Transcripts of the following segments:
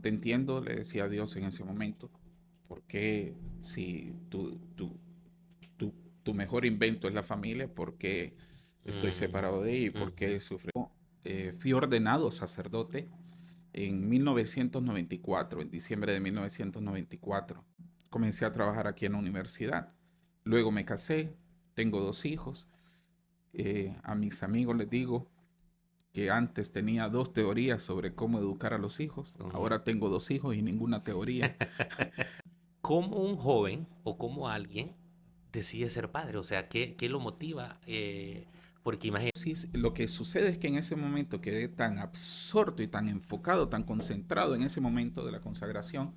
te entiendo, le decía a Dios en ese momento, ¿por qué si tu mejor invento es la familia, por qué estoy separado de ella y por Ujú. qué sufro? Fui ordenado sacerdote en 1994, en diciembre de 1994. Comencé a trabajar aquí en la universidad. Luego me casé, tengo 2 hijos. A mis amigos les digo que antes tenía 2 teorías sobre cómo educar a los hijos. Ujú. Ahora tengo 2 hijos y ninguna teoría. ¿Cómo un joven o cómo alguien decide ser padre? O sea, ¿qué lo motiva? Porque imagínate. Sí, lo que sucede es que en ese momento quedé tan absorto y tan enfocado, tan concentrado en ese momento de la consagración,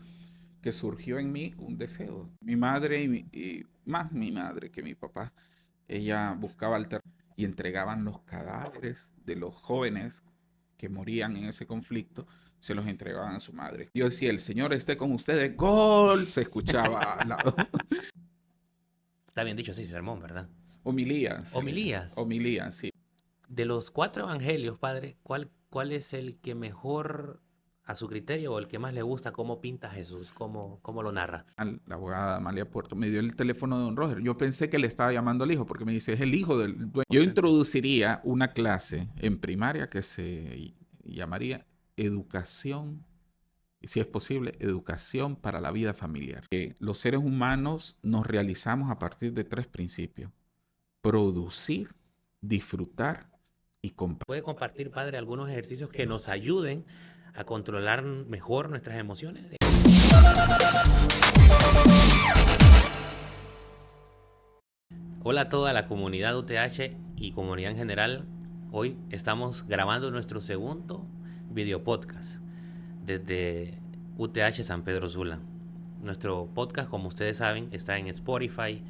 que surgió en mí un deseo. Mi madre, y más mi madre que mi papá, ella buscaba alternativas y entregaban los cadáveres de los jóvenes que morían en ese conflicto, se los entregaban a su madre. Yo decía, el Señor esté con ustedes, gol, se escuchaba al lado. Está bien dicho así, sermón, ¿verdad? Homilías, Homilías. homilías, sí. De los 4 evangelios, padre, ¿cuál es el que mejor, a su criterio, o el que más le gusta, cómo pinta a Jesús, cómo lo narra? La abogada Amalia Puerto me dio el teléfono de don Roger. Yo pensé que le estaba llamando al hijo porque me dice, es el hijo del dueño. Yo introduciría una clase en primaria que se llamaría educación, si es posible, educación para la vida familiar. Que los seres humanos nos realizamos a partir de 3 principios: producir, disfrutar y compartir. ¿Puede compartir, padre, algunos ejercicios que nos ayuden a controlar mejor nuestras emociones? Hola a toda la comunidad UTH y comunidad en general. Hoy estamos grabando nuestro segundo video podcast desde UTH San Pedro Sula. Nuestro podcast, como ustedes saben, está en Spotify.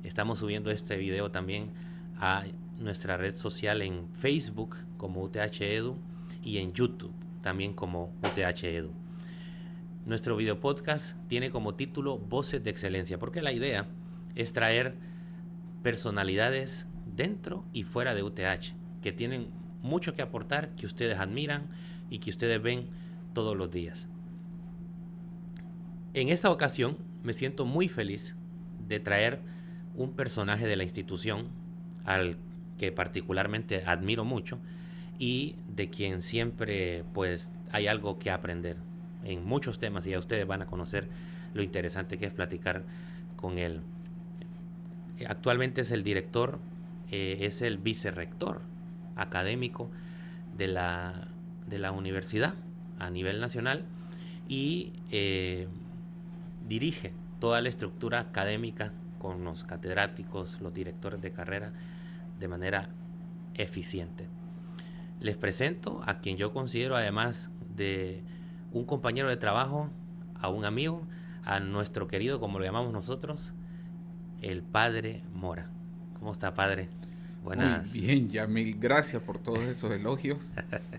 Estamos subiendo este video también a nuestra red social en Facebook como UTH Edu y en YouTube también como UTH Edu. Nuestro video podcast tiene como título Voces de Excelencia, porque la idea es traer personalidades dentro y fuera de UTH que tienen mucho que aportar, que ustedes admiran y que ustedes ven todos los días. En esta ocasión me siento muy feliz de traer un personaje de la institución al que particularmente admiro mucho y de quien siempre pues hay algo que aprender en muchos temas, y ya ustedes van a conocer lo interesante que es platicar con él. Actualmente es el director, es el vicerrector académico de la universidad a nivel nacional y dirige toda la estructura académica con los catedráticos, los directores de carrera de manera eficiente. Les presento a quien yo considero, además de un compañero de trabajo, a un amigo, a nuestro querido, como lo llamamos nosotros, el padre Mora. ¿Cómo está, padre? Muy Buenas. bien, Yamil, gracias por todos esos elogios.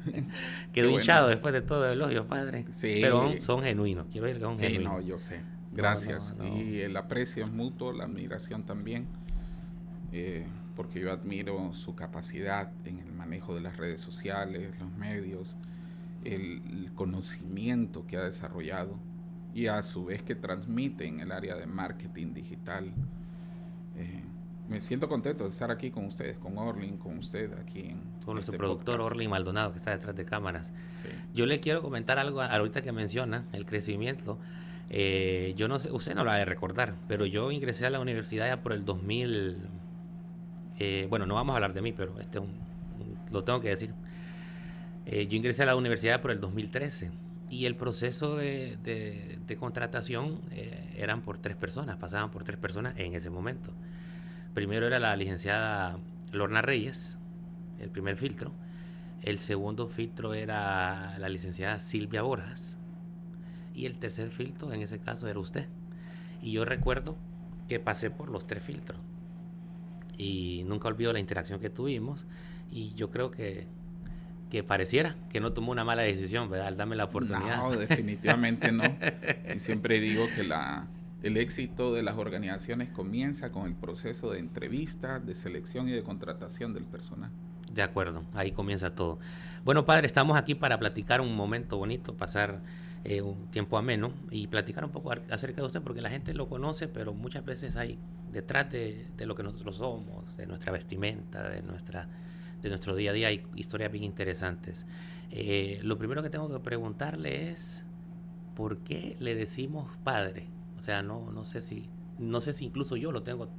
Qué Quedó hinchado bueno. después de todo el elogio, padre. Pero Sí, son genuinos. Quiero decir que son sí, no, genuinos. yo sé. No, no, Gracias. no. Y el aprecio es mutuo, la admiración también, porque yo admiro su capacidad en el manejo de las redes sociales, los medios, el conocimiento que ha desarrollado y a su vez que transmite en el área de marketing digital. Eh, Me siento contento de estar aquí con ustedes, con Orlin, con usted aquí en Con nuestro este productor podcast. Orly Maldonado, que está detrás de cámaras. Sí. Yo le quiero comentar algo ahorita que menciona el crecimiento. Yo no sé, usted no lo ha de recordar, pero yo ingresé a la universidad ya por el 2000. Bueno, no vamos a hablar de mí, pero lo tengo que decir. Yo ingresé a la universidad por el 2013 y el proceso de contratación eran por 3 personas, pasaban por 3 personas en ese momento. Primero era la licenciada Lorna Reyes, el primer filtro. El segundo filtro era la licenciada Silvia Borjas. Y el tercer filtro, en ese caso, era usted. Y yo recuerdo que pasé por los 3 filtros. Y nunca olvido la interacción que tuvimos. Y yo creo que pareciera que no tomó una mala decisión, ¿verdad? Al darme la oportunidad. No, definitivamente no. Y siempre digo que el éxito de las organizaciones comienza con el proceso de entrevista, de selección y de contratación del personal. De acuerdo, ahí comienza todo. Bueno, padre, estamos aquí para platicar un momento bonito, pasar un tiempo ameno y platicar un poco acerca de usted, porque la gente lo conoce, pero muchas veces hay detrás de lo que nosotros somos, de nuestra vestimenta, de nuestro día a día, hay historias bien interesantes. Lo primero que tengo que preguntarle es, ¿por qué le decimos padre? O sea, no sé si incluso yo lo tengo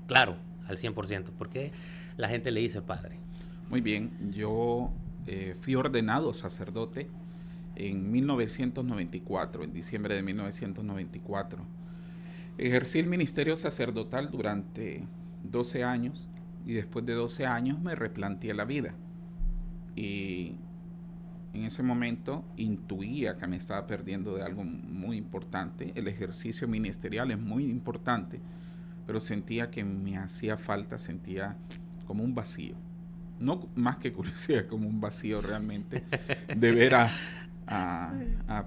claro al 100%. ¿Por qué la gente le dice padre? Muy bien, yo fui ordenado sacerdote en 1994, en diciembre de 1994. Ejercí el ministerio sacerdotal durante 12 años y después de 12 años me replanteé la vida. Y en ese momento intuía que me estaba perdiendo de algo muy importante. El ejercicio ministerial es muy importante, pero sentía que me hacía falta, sentía como un vacío. No más que curiosidad, como un vacío realmente de ver a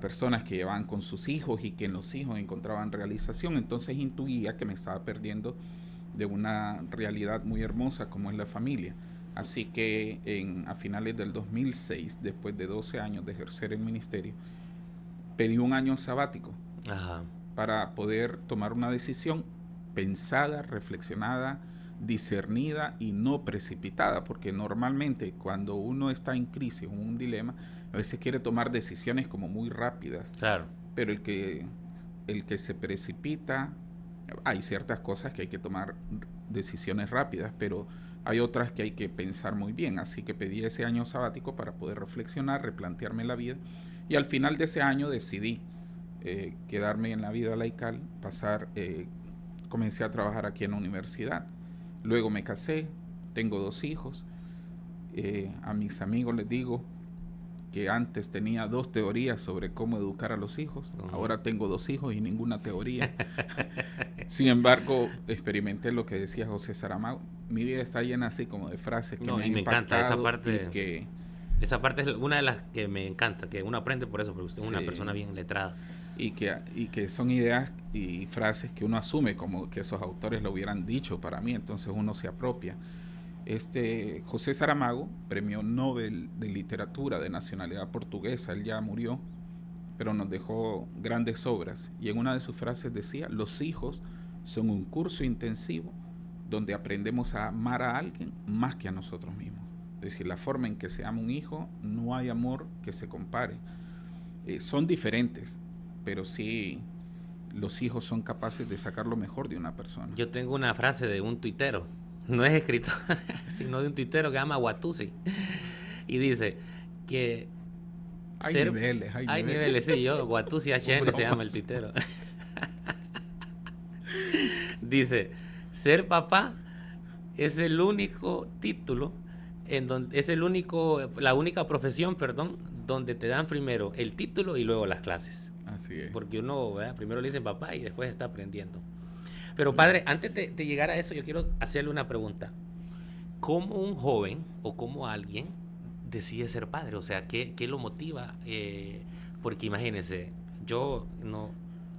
personas que llevaban con sus hijos y que en los hijos encontraban realización. Entonces intuía que me estaba perdiendo de una realidad muy hermosa como es la familia. Así que a finales del 2006, después de 12 años de ejercer el ministerio, pedí un año sabático. Ajá. Para poder tomar una decisión pensada, reflexionada, discernida y no precipitada, porque normalmente cuando uno está en crisis o en un dilema, a veces quiere tomar decisiones como muy rápidas. Claro. Pero el que se precipita, hay ciertas cosas que hay que tomar decisiones rápidas, pero hay otras que hay que pensar muy bien. Así que pedí ese año sabático para poder reflexionar, replantearme la vida, y al final de ese año decidí quedarme en la vida laical, comencé a trabajar aquí en la universidad. Luego me casé, tengo 2 hijos. A mis amigos les digo que antes tenía 2 teorías sobre cómo educar a los hijos. Ahora tengo 2 hijos y ninguna teoría. Sin embargo, experimenté lo que decía José Saramago. Mi vida está llena así como de frases que me encanta esa parte. Esa parte es una de las que me encanta, que uno aprende por eso, porque usted es una persona bien letrada. Y que son ideas y frases que uno asume como que esos autores lo hubieran dicho para mí, entonces uno se apropia. José Saramago, premio Nobel de Literatura de nacionalidad portuguesa, él ya murió, pero nos dejó grandes obras, y en una de sus frases decía: los hijos son un curso intensivo donde aprendemos a amar a alguien más que a nosotros mismos. Es decir, la forma en que se ama un hijo, no hay amor que se compare. Son diferentes, pero sí, los hijos son capaces de sacar lo mejor de una persona. Yo tengo una frase de un tuitero, no es escritor, sino de un tuitero que se llama Watusi, y dice que hay niveles, sí, Watusi HN se llama el tuitero. Dice, ser papá es el único título la única profesión, donde te dan primero el título y luego las clases. Así es. Porque uno, ¿verdad?, primero le dicen papá y después está aprendiendo. Pero padre, antes de llegar a eso, yo quiero hacerle una pregunta. ¿Cómo un joven o cómo alguien decide ser padre? O sea, ¿qué lo motiva? Porque imagínense, yo no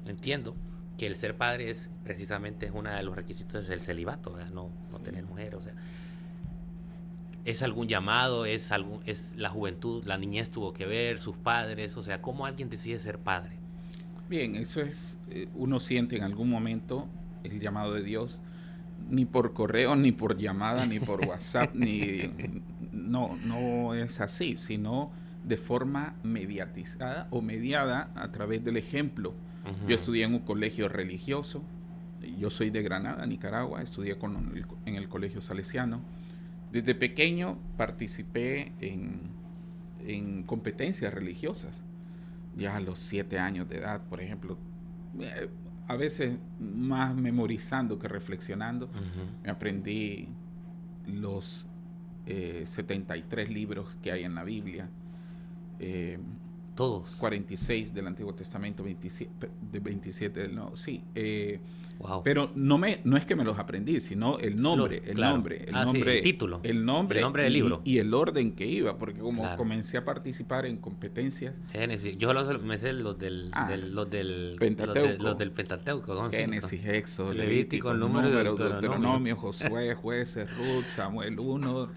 entiendo que el ser padre es precisamente uno de los requisitos del celibato, ¿verdad? No tener mujer, o sea. ¿Es algún llamado? ¿Es la juventud, la niñez tuvo que ver, sus padres? O sea, ¿cómo alguien decide ser padre? Bien, eso es, uno siente en algún momento el llamado de Dios, ni por correo, ni por llamada, ni por WhatsApp, no es así, sino de forma mediatizada o mediada a través del ejemplo. Uh-huh. Yo estudié en un colegio religioso, yo soy de Granada, Nicaragua, estudié en el colegio salesiano. Desde pequeño participé en competencias religiosas. Ya a los 7 años de edad, por ejemplo, a veces más memorizando que reflexionando, uh-huh, me aprendí los 73 libros que hay en la Biblia. Todos. 46 del Antiguo Testamento, 27 del Nuevo. Sí. Wow. Pero no es que me los aprendí, sino el nombre, el título, el nombre del libro y el orden que iba, porque como comencé a participar en competencias. Génesis, yo me sé los del Pentateuco, los del Pentateuco, Génesis, Éxodo, Levítico, Número, Deuteronomio, Josué, Jueces, Ruth, Samuel 1,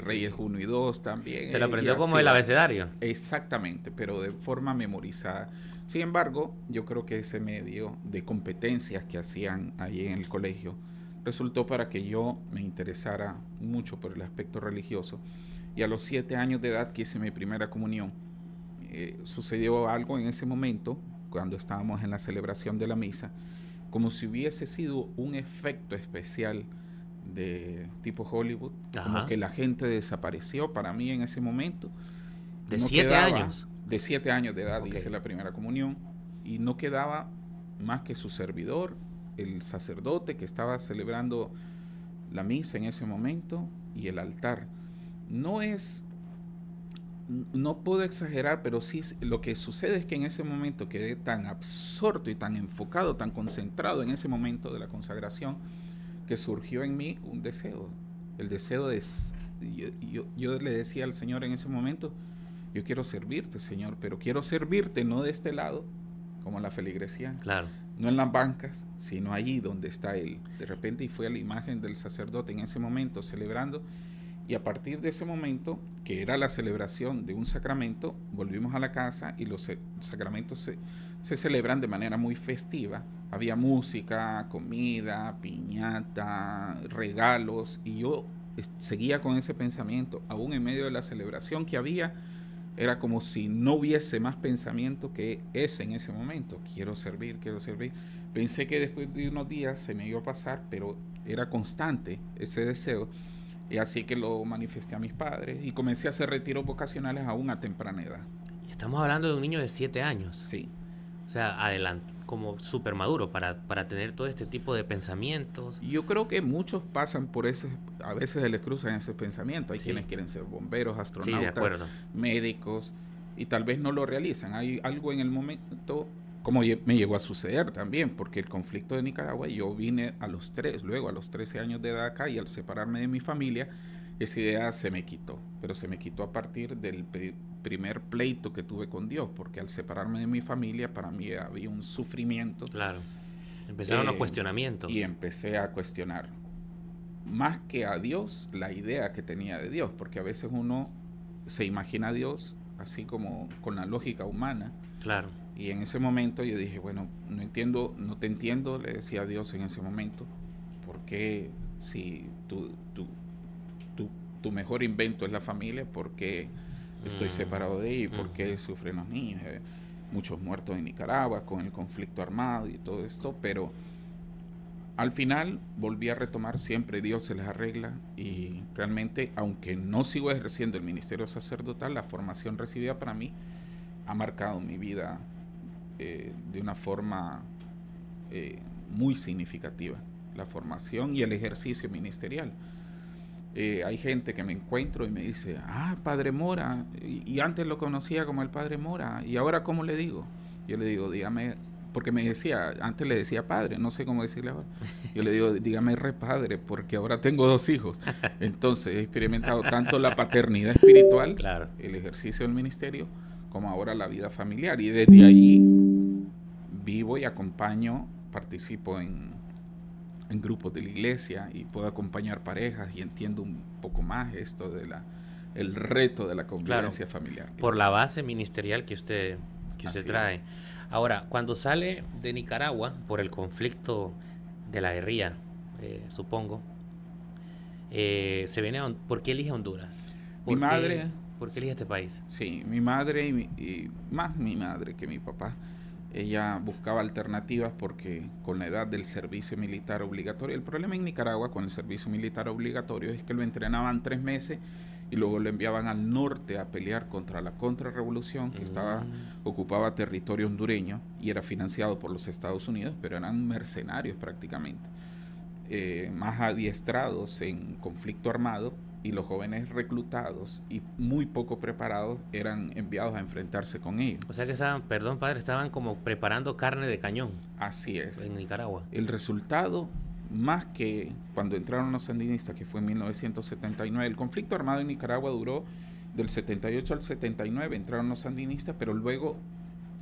Reyes 1 y 2 también. Se lo Y aprendió como así el va. abecedario. Exactamente, pero de forma memorizada. Sin embargo, yo creo que ese medio de competencias que hacían ahí en el colegio resultó para que yo me interesara mucho por el aspecto religioso. Y a los 7 años de edad que hice mi primera comunión, sucedió algo en ese momento, cuando estábamos en la celebración de la misa, como si hubiese sido un efecto especial de tipo Hollywood, como Ajá. que la gente desapareció para mí en ese momento. De No 7 quedaba, años. de 7 años de edad Ok. hice la primera comunión, y no quedaba más que su servidor, el sacerdote que estaba celebrando la misa en ese momento, y el altar. No es, no puedo exagerar, pero sí lo que sucede es que en ese momento quedé tan absorto y tan enfocado, tan concentrado en ese momento de la consagración, que surgió en mí un deseo. El deseo de... Yo le decía al Señor en ese momento, yo quiero servirte, Señor, pero quiero servirte no de este lado, como la feligresía, Claro. no en las bancas, sino allí donde está Él. De repente, y fue a la imagen del sacerdote en ese momento celebrando, y a partir de ese momento, que era la celebración de un sacramento, volvimos a la casa y los sacramentos se celebran de manera muy festiva. Había música, comida, piñata, regalos, y yo seguía con ese pensamiento, aún en medio de la celebración que había. Era como si no hubiese más pensamiento que ese en ese momento. Quiero servir, quiero servir. Pensé que después de unos días se me iba a pasar, pero era constante ese deseo. Y así que lo manifesté a mis padres y comencé a hacer retiros vocacionales aún a temprana edad. Y estamos hablando de un niño de 7 años. Sí. O sea, adelante, como súper maduro para tener todo este tipo de pensamientos. Yo creo que muchos pasan por ese, a veces se les cruzan ese pensamiento. Hay Sí, quienes quieren ser bomberos, sí, de astronautas, acuerdo. médicos, y tal vez no lo realizan. Hay algo en el momento, como me llegó a suceder también, porque el conflicto de Nicaragua, yo vine luego a los 13 años de edad acá, y al separarme de mi familia, esa idea se me quitó. Pero se me quitó a partir del primer pleito que tuve con Dios, porque al separarme de mi familia, para mí había un sufrimiento, Claro. Empezaron los eh, y cuestionamientos. empecé a cuestionar más que a Dios la idea que tenía de Dios, porque a veces uno se imagina a Dios así como con la lógica humana, Claro. y en ese momento yo dije, bueno, no entiendo, no te entiendo, le decía a Dios en ese momento, ¿por qué si tu, tu mejor invento es la familia, por qué estoy separado de ella y por Ujú. qué sufren los niños? Muchos muertos en Nicaragua con el conflicto armado y todo esto, pero al final volví a retomar, siempre Dios se les arregla, y realmente, aunque no sigo ejerciendo el ministerio sacerdotal, la formación recibida para mí ha marcado mi vida de una forma muy significativa, la formación y el ejercicio ministerial. Hay gente que me encuentro y me dice, Padre Mora, y antes lo conocía como el Padre Mora, y ahora ¿cómo le digo? Yo le digo, dígame, porque me decía, antes le decía padre, no sé cómo decirle ahora. Yo le digo, dígame repadre, porque ahora tengo 2 hijos. Entonces he experimentado tanto la paternidad espiritual, Claro. el ejercicio del ministerio, como ahora la vida familiar. Y desde allí vivo y acompaño, participo en grupos de la iglesia, y puedo acompañar parejas, y entiendo un poco más esto de el reto de la Claro. convivencia familiar. Por la base ministerial que usted Así es. trae. Ahora, cuando sale de Nicaragua por el conflicto de la guerrilla, supongo, se viene ¿por qué elige Honduras? Mi ¿Por qué, madre, por qué elige este país? sí, mi madre, y más mi madre que mi papá, ella buscaba alternativas porque con la edad del servicio militar obligatorio, el problema en Nicaragua con el servicio militar obligatorio es que lo entrenaban 3 meses y luego lo enviaban al norte a pelear contra la contrarrevolución que Mm, ocupaba territorio hondureño y era financiado por los Estados Unidos, pero eran mercenarios prácticamente, más adiestrados en conflicto armado, y los jóvenes reclutados y muy poco preparados eran enviados a enfrentarse con ellos. o sea que estaban, perdón padre, estaban como preparando carne de cañón Así es. en Nicaragua. El resultado, más que cuando entraron los sandinistas, que fue en 1979, el conflicto armado en Nicaragua duró del 78 al 79, entraron los sandinistas, pero luego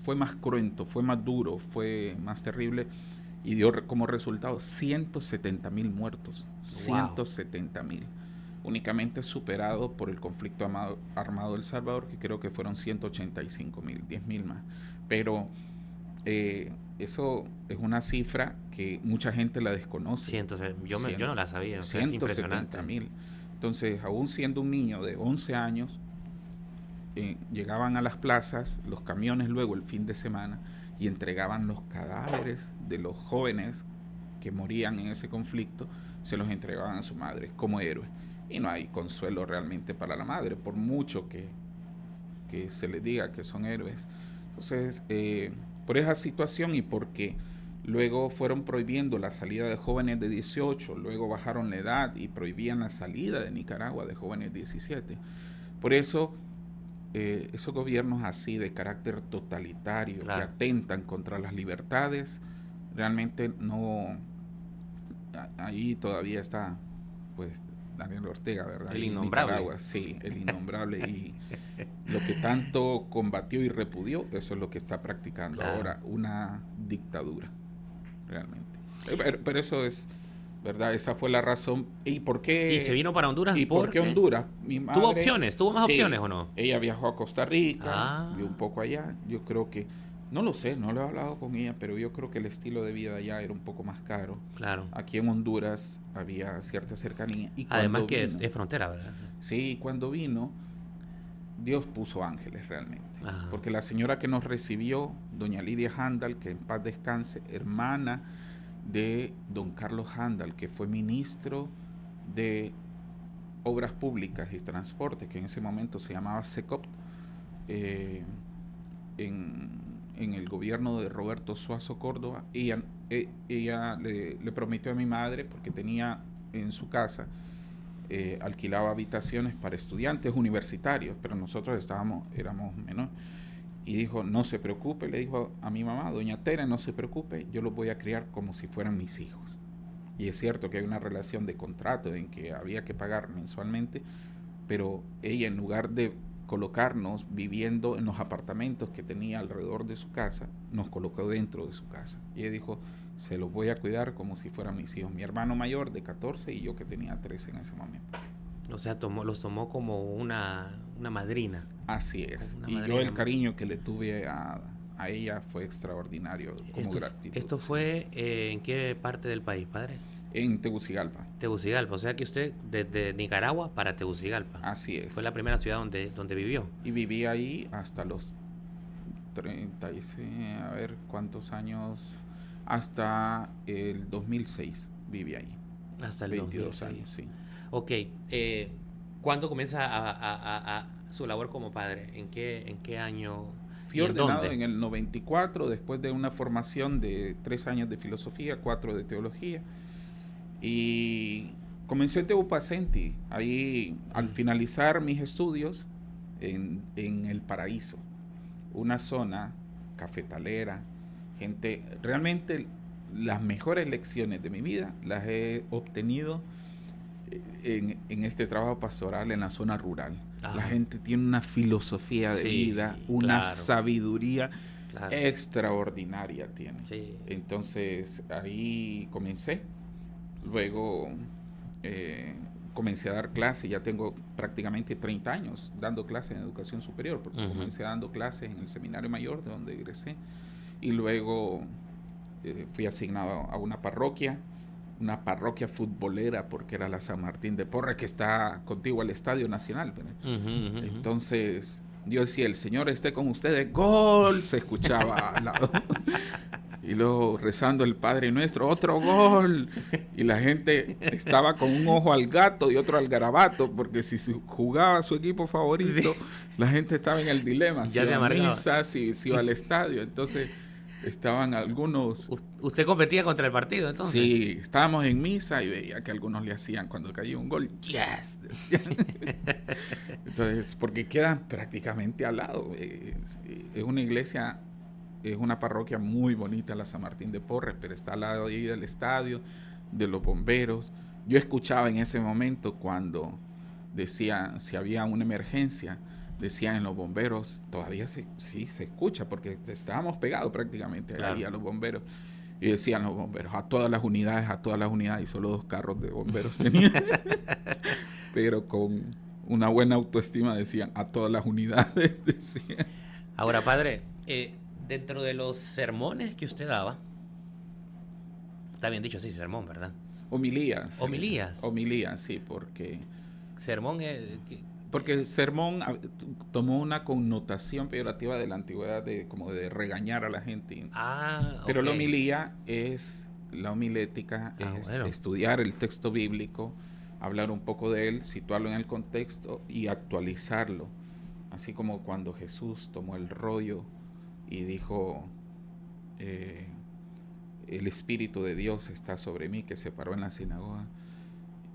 fue más cruento, fue más duro, fue más terrible, y dio como resultado 170.000 muertos, Wow. 170.000. únicamente superado por el conflicto armado del Salvador, que creo que fueron 185.000, 10.000 más. Pero eso es una cifra que mucha gente la desconoce. Yo no la sabía, o sea, es impresionante. 170.000. Entonces, aún siendo un niño de 11 años, llegaban a las plazas los camiones luego el fin de semana y entregaban los cadáveres de los jóvenes que morían en ese conflicto, se los entregaban a su madre como héroes. Y no hay consuelo realmente para la madre, por mucho que se les diga que son héroes. Entonces, por esa situación y porque luego fueron prohibiendo la salida de jóvenes de 18, luego bajaron la edad y prohibían la salida de Nicaragua de jóvenes de 17. Por eso, esos gobiernos así de carácter totalitario, claro, que atentan contra las libertades, realmente no... Ahí todavía está, pues, Daniel Ortega, ¿verdad? El innombrable. Nicaragua, sí, el innombrable. Y lo que tanto combatió y repudió, eso es lo que está practicando, claro, ahora, una dictadura, realmente. Pero eso es, ¿verdad? Esa fue la razón. ¿Y por qué? ¿Y se vino para Honduras? ¿Y por qué Honduras? Mi madre, ¿tuvo opciones? ¿Tuvo más opciones o no? Ella viajó a Costa Rica, vio un poco allá. Yo creo que, no lo sé, no lo he hablado con ella, pero yo creo que el estilo de vida allá era un poco más caro. Claro. Aquí en Honduras había cierta cercanía. Y además que vino, es frontera, ¿verdad? Sí, cuando vino, Dios puso ángeles realmente. Ajá. Porque la señora que nos recibió, doña Lidia Handal, que en paz descanse, hermana de don Carlos Handal, que fue ministro de Obras Públicas y Transporte, que en ese momento se llamaba SECOP, en el gobierno de Roberto Suazo Córdoba. Ella le prometió a mi madre, porque tenía en su casa, alquilaba habitaciones para estudiantes universitarios, pero nosotros éramos menores, y dijo, no se preocupe, le dijo a mi mamá, doña Tere, no se preocupe, yo los voy a criar como si fueran mis hijos. Y es cierto que hay una relación de contrato en que había que pagar mensualmente, pero ella, en lugar de colocarnos viviendo en los apartamentos que tenía alrededor de su casa, nos colocó dentro de su casa. Y ella dijo, se los voy a cuidar como si fueran mis hijos. Mi hermano mayor de 14 y yo que tenía 13 en ese momento. O sea, los tomó como una madrina. Así es. Y yo el cariño que le tuve a ella fue extraordinario como gratitud. ¿Esto fue en qué parte del país, padre? En Tegucigalpa. Tegucigalpa, o sea que usted desde Nicaragua para Tegucigalpa. Así es. Fue la primera ciudad donde vivió. Y viví ahí hasta los 36, a ver cuántos años, hasta el 2006 viví ahí. Hasta el 22 2006. años, sí. Ok, ¿cuándo comienza a su labor como padre? ¿En qué año? Fui ordenado en el 94, después de una formación de 3 años de filosofía, 4 de teología. Y comencé en Teupacenti, ahí al finalizar mis estudios en El Paraíso, una zona cafetalera, gente, realmente las mejores lecciones de mi vida las he obtenido en este trabajo pastoral en la zona rural. Ajá. La gente tiene una filosofía de vida, una sabiduría extraordinaria tiene. Sí. Entonces ahí comencé. Luego comencé a dar clases, ya tengo prácticamente 30 años dando clases en educación superior, porque comencé dando clases en el seminario mayor, de donde egresé, y luego fui asignado a una parroquia futbolera, porque era la San Martín de Porres, que está contigo al Estadio Nacional. Entonces yo decía, el Señor esté con ustedes, ¡gol! Se escuchaba al lado. Y luego rezando el Padre Nuestro, ¡otro gol! Y la gente estaba con un ojo al gato y otro al garabato, porque si jugaba su equipo favorito, la gente estaba en el dilema, si iba a misa, si iba al estadio. Entonces estaban algunos... ¿Usted competía contra el partido entonces? Sí, estábamos en misa y veía que algunos le hacían cuando caía un gol, ¡yes! Decían. Entonces, porque quedan prácticamente al lado. Es una iglesia... Es una parroquia muy bonita, la San Martín de Porres, pero está al lado ahí del estadio, de los bomberos. Yo escuchaba en ese momento cuando decían, si había una emergencia, decían en los bomberos, todavía sí se escucha, porque estábamos pegados prácticamente ahí a los bomberos. Y decían los bomberos, a todas las unidades, y solo 2 carros de bomberos tenían. pero con una buena autoestima decían, a todas las unidades, decían. Ahora, padre, dentro de los sermones que usted daba, está bien dicho así, sermón, ¿verdad? Homilías. Homilías. Homilías, sí, porque Sermón el sermón tomó una connotación peyorativa de la antigüedad, como de regañar a la gente. Pero ok. la homilía la homilética es bueno. estudiar el texto bíblico, hablar un poco de él, situarlo en el contexto y actualizarlo. Así como cuando Jesús tomó el rollo y dijo, el Espíritu de Dios está sobre mí, que se paró en la sinagoga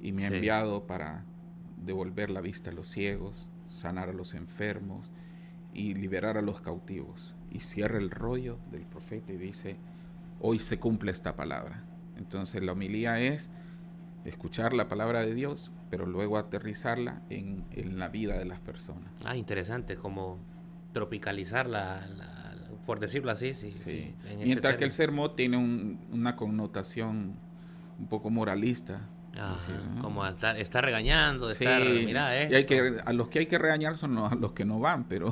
y me ha enviado para devolver la vista a los ciegos, sanar a los enfermos y liberar a los cautivos. Y cierra el rollo del profeta y dice, hoy se cumple esta palabra. Entonces la homilía es escuchar la palabra de Dios, pero luego aterrizarla en la vida de las personas. Interesante, como tropicalizar por decirlo así. Sí. Mientras que el sermón tiene una connotación un poco moralista. Decir, ¿no? Como estar regañando, mira, a los que hay que regañar son a los que no van, pero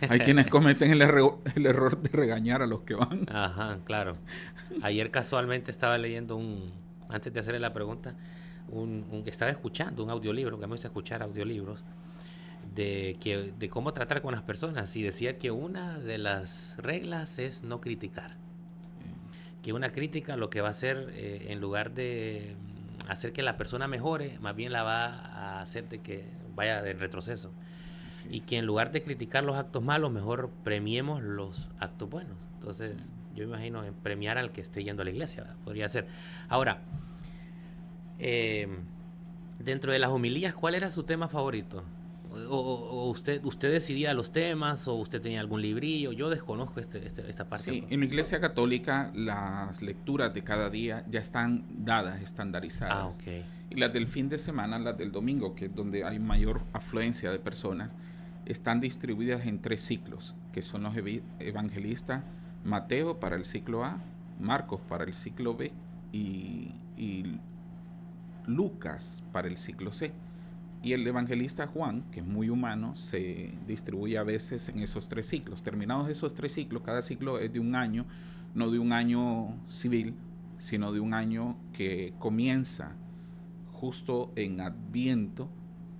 hay quienes cometen el error de regañar a los que van. Ajá, claro. Ayer casualmente estaba leyendo antes de hacerle la pregunta, estaba escuchando un audiolibro, que me gusta escuchar audiolibros, de cómo tratar con las personas, y decía que una de las reglas es no criticar. Que una crítica lo que va a hacer, en lugar de hacer que la persona mejore, más bien la va a hacer de que vaya en retroceso. Y que en lugar de criticar los actos malos, mejor premiemos los actos buenos. Entonces, yo me imagino en premiar al que esté yendo a la iglesia, ¿verdad? Podría ser. Ahora, dentro de las homilías, ¿cuál era su tema favorito? ¿O usted decidía los temas, o usted tenía algún librillo? Yo desconozco esta parte. Sí, en la Iglesia Católica las lecturas de cada día ya están dadas, estandarizadas. Okay. Y las del fin de semana, las del domingo, que es donde hay mayor afluencia de personas, están distribuidas en 3 ciclos, que son los evangelistas: Mateo para el ciclo A, Marcos para el ciclo B y Lucas para el ciclo C. Y el evangelista Juan, que es muy humano, se distribuye a veces en esos 3 ciclos. Terminados esos 3 ciclos, cada ciclo es de un año, no de un año civil, sino de un año que comienza justo en Adviento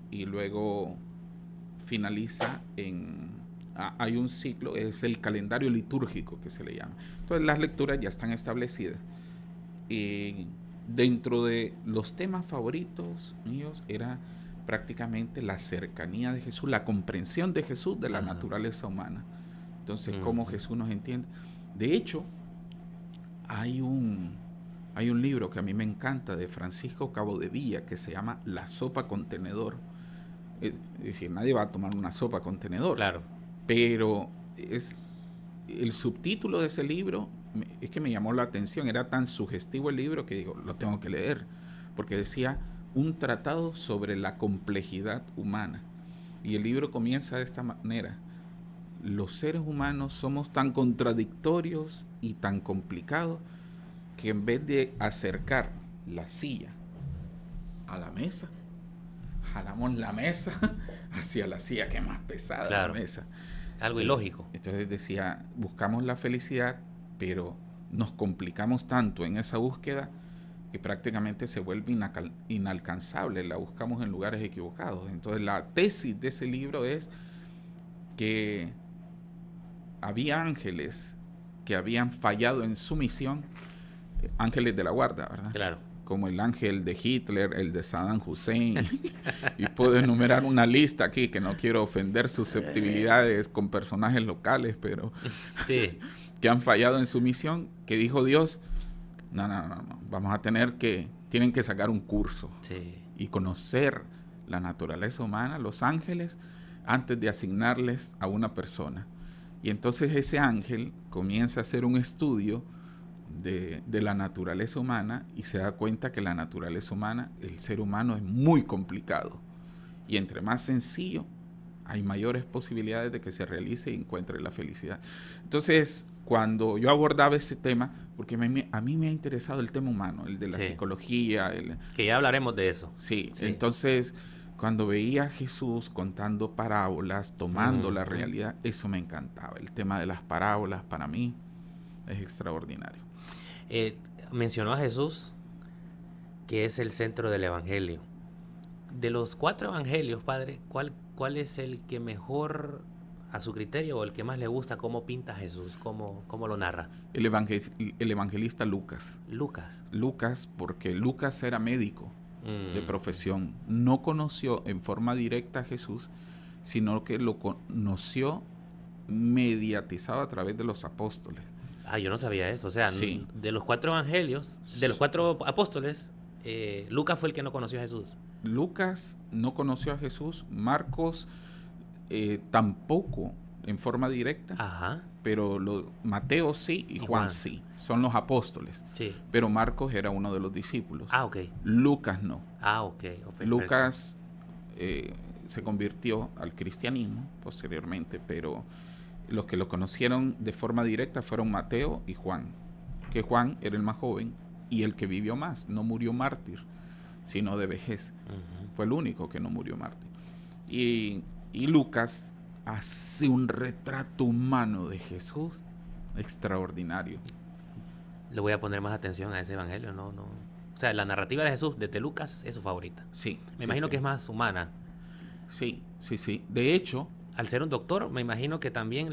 y luego finaliza hay un ciclo, es el calendario litúrgico que se le llama. Entonces las lecturas ya están establecidas. Y dentro de los temas favoritos míos era prácticamente la cercanía de Jesús, la comprensión de Jesús de la naturaleza humana. Entonces, cómo Jesús nos entiende. De hecho, hay un libro que a mí me encanta de Francisco Cabo de Villa que se llama La sopa con tenedor. Es decir, nadie va a tomar una sopa con tenedor. Claro. Pero el subtítulo de ese libro es que me llamó la atención. Era tan sugestivo el libro que digo, lo tengo que leer. Porque decía, un tratado sobre la complejidad humana. Y el libro comienza de esta manera: los seres humanos somos tan contradictorios y tan complicados que en vez de acercar la silla a la mesa, jalamos la mesa hacia la silla, que es más pesada. Claro. La mesa. Algo ilógico. Entonces decía, buscamos la felicidad, pero nos complicamos tanto en esa búsqueda que prácticamente se vuelve inalcanzable, la buscamos en lugares equivocados. Entonces la tesis de ese libro es que había ángeles que habían fallado en su misión, ángeles de la guarda, ¿verdad? Claro. Como el ángel de Hitler, el de Saddam Hussein, y puedo enumerar una lista aquí, que no quiero ofender susceptibilidades con personajes locales, pero sí. que han fallado en su misión, que dijo Dios, no, vamos a tienen que sacar un curso y conocer la naturaleza humana, los ángeles, antes de asignarles a una persona. Y entonces ese ángel comienza a hacer un estudio de la naturaleza humana y se da cuenta que la naturaleza humana, el ser humano, es muy complicado. Y entre más sencillo, hay mayores posibilidades de que se realice y encuentre la felicidad. Entonces, cuando yo abordaba ese tema, porque a mí me ha interesado el tema humano, el de la psicología. Que ya hablaremos de eso. Sí, entonces, Cuando veía a Jesús contando parábolas, tomando la Ujú. realidad, eso me encantaba. El tema de las parábolas para mí es extraordinario. Eh, Mencionó a Jesús, que es el centro del Evangelio. De los 4 evangelios, padre, ¿cuál es el que mejor, a su criterio, o el que más le gusta cómo pinta a Jesús, cómo lo narra? El evangelista Lucas. Lucas. Lucas, porque Lucas era médico de Mm. profesión, no conoció en forma directa a Jesús, sino que lo conoció mediatizado a través de los apóstoles. Ah, yo no sabía eso. O sea, Sí, de los 4 evangelios, de los 4 apóstoles, Lucas fue el que no conoció a Jesús. Lucas no conoció a Jesús, Marcos tampoco en forma directa, Ajá. pero Mateo sí y Y Juan Juan. sí, son los apóstoles, Sí. pero Marcos era uno de los discípulos, Ah, ok. Lucas no. Ah, ok. Oh, perfecto. Lucas se convirtió al cristianismo posteriormente, pero los que lo conocieron de forma directa fueron Mateo y Juan, que Juan era el más joven y el que vivió más, no murió mártir, sino de vejez. Ujú. Fue el único que no murió mártir. Y Lucas hace un retrato humano de Jesús extraordinario. Le voy a poner más atención a ese evangelio, no, no. O sea, la narrativa de Jesús desde Lucas es su favorita. Sí, Me sí, imagino sí. que es más humana. Sí, sí, sí. De hecho, Al ser un doctor, me imagino que también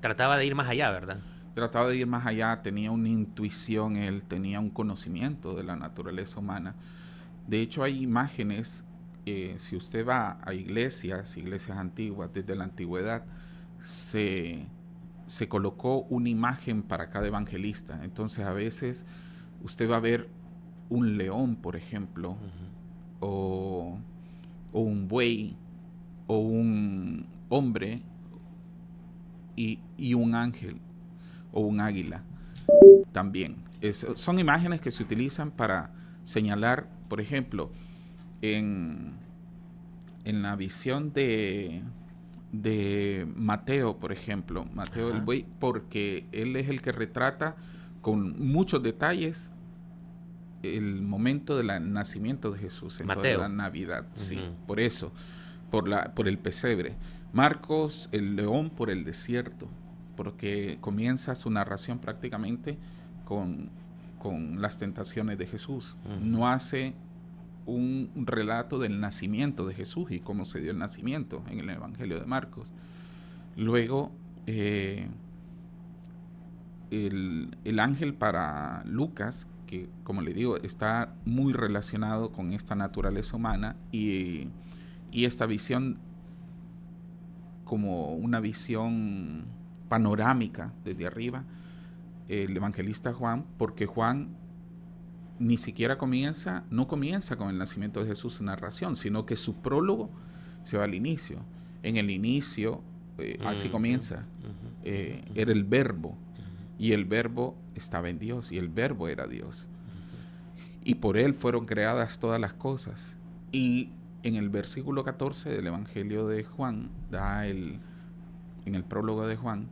trataba de ir más allá, ¿verdad? trataba de ir más allá, tenía una intuición, él tenía un conocimiento de la naturaleza humana. De hecho, hay imágenes, si usted va a iglesias antiguas, desde la antigüedad, se, se colocó una imagen para cada evangelista. Entonces, a veces usted va a ver un león, por ejemplo, Ujú. o, o un buey, o un hombre y un ángel, o un águila también. Son imágenes que se utilizan para señalar, por ejemplo, en, en la visión de Mateo, por ejemplo, Mateo el Ajá. buey, porque él es el que retrata con muchos detalles el momento del nacimiento de Jesús, entonces la Mateo. Navidad, sí, Ujú. por eso, por el pesebre. Marcos, el león por el desierto, porque comienza su narración prácticamente con, con las tentaciones de Jesús. Ujú. No hace un relato del nacimiento de Jesús y cómo se dio el nacimiento en el Evangelio de Marcos. Luego, el ángel para Lucas, que como le digo, está muy relacionado con esta naturaleza humana y esta visión como una visión panorámica desde arriba, el evangelista Juan, porque Juan ni siquiera no comienza con el nacimiento de Jesús en narración, sino que su prólogo se va al inicio. En el inicio, así Ujú. comienza, Ujú. Ujú. era Ujú. el verbo, y el verbo estaba en Dios, y el verbo era Dios. Y por él fueron creadas todas las cosas. Y en el versículo 14 del Evangelio de Juan, en el prólogo de Juan,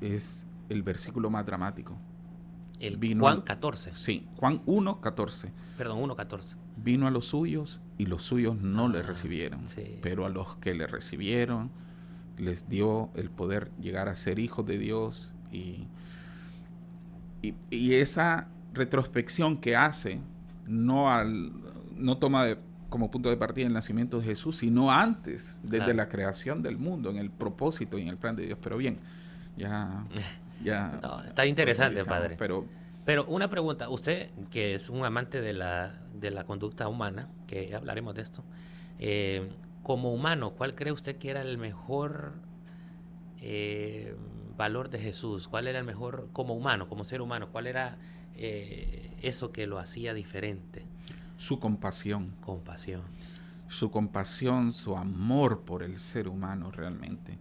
es el versículo más dramático. El Vino Juan al, 14. sí, Juan 1:14. Perdón, 1:14. Vino a los suyos y los suyos no le Ah, recibieron. sí. Pero a los que le recibieron, les dio el poder llegar a ser hijos de Dios. Y esa retrospección que hace no, no toma como punto de partida el nacimiento de Jesús, sino antes, desde Claro. la creación del mundo, en el propósito y en el plan de Dios. Pero bien, ya, ya No, está interesante, profundizamos. padre. Pero Pero una pregunta, usted que es un amante de la conducta humana, que hablaremos de esto, eh, como humano, ¿cuál cree usted que era el mejor eh, valor de Jesús? ¿Cuál era el mejor, como humano, como ser humano, cuál era eso que lo hacía diferente? su compasión, Compasión. su amor por el ser humano realmente.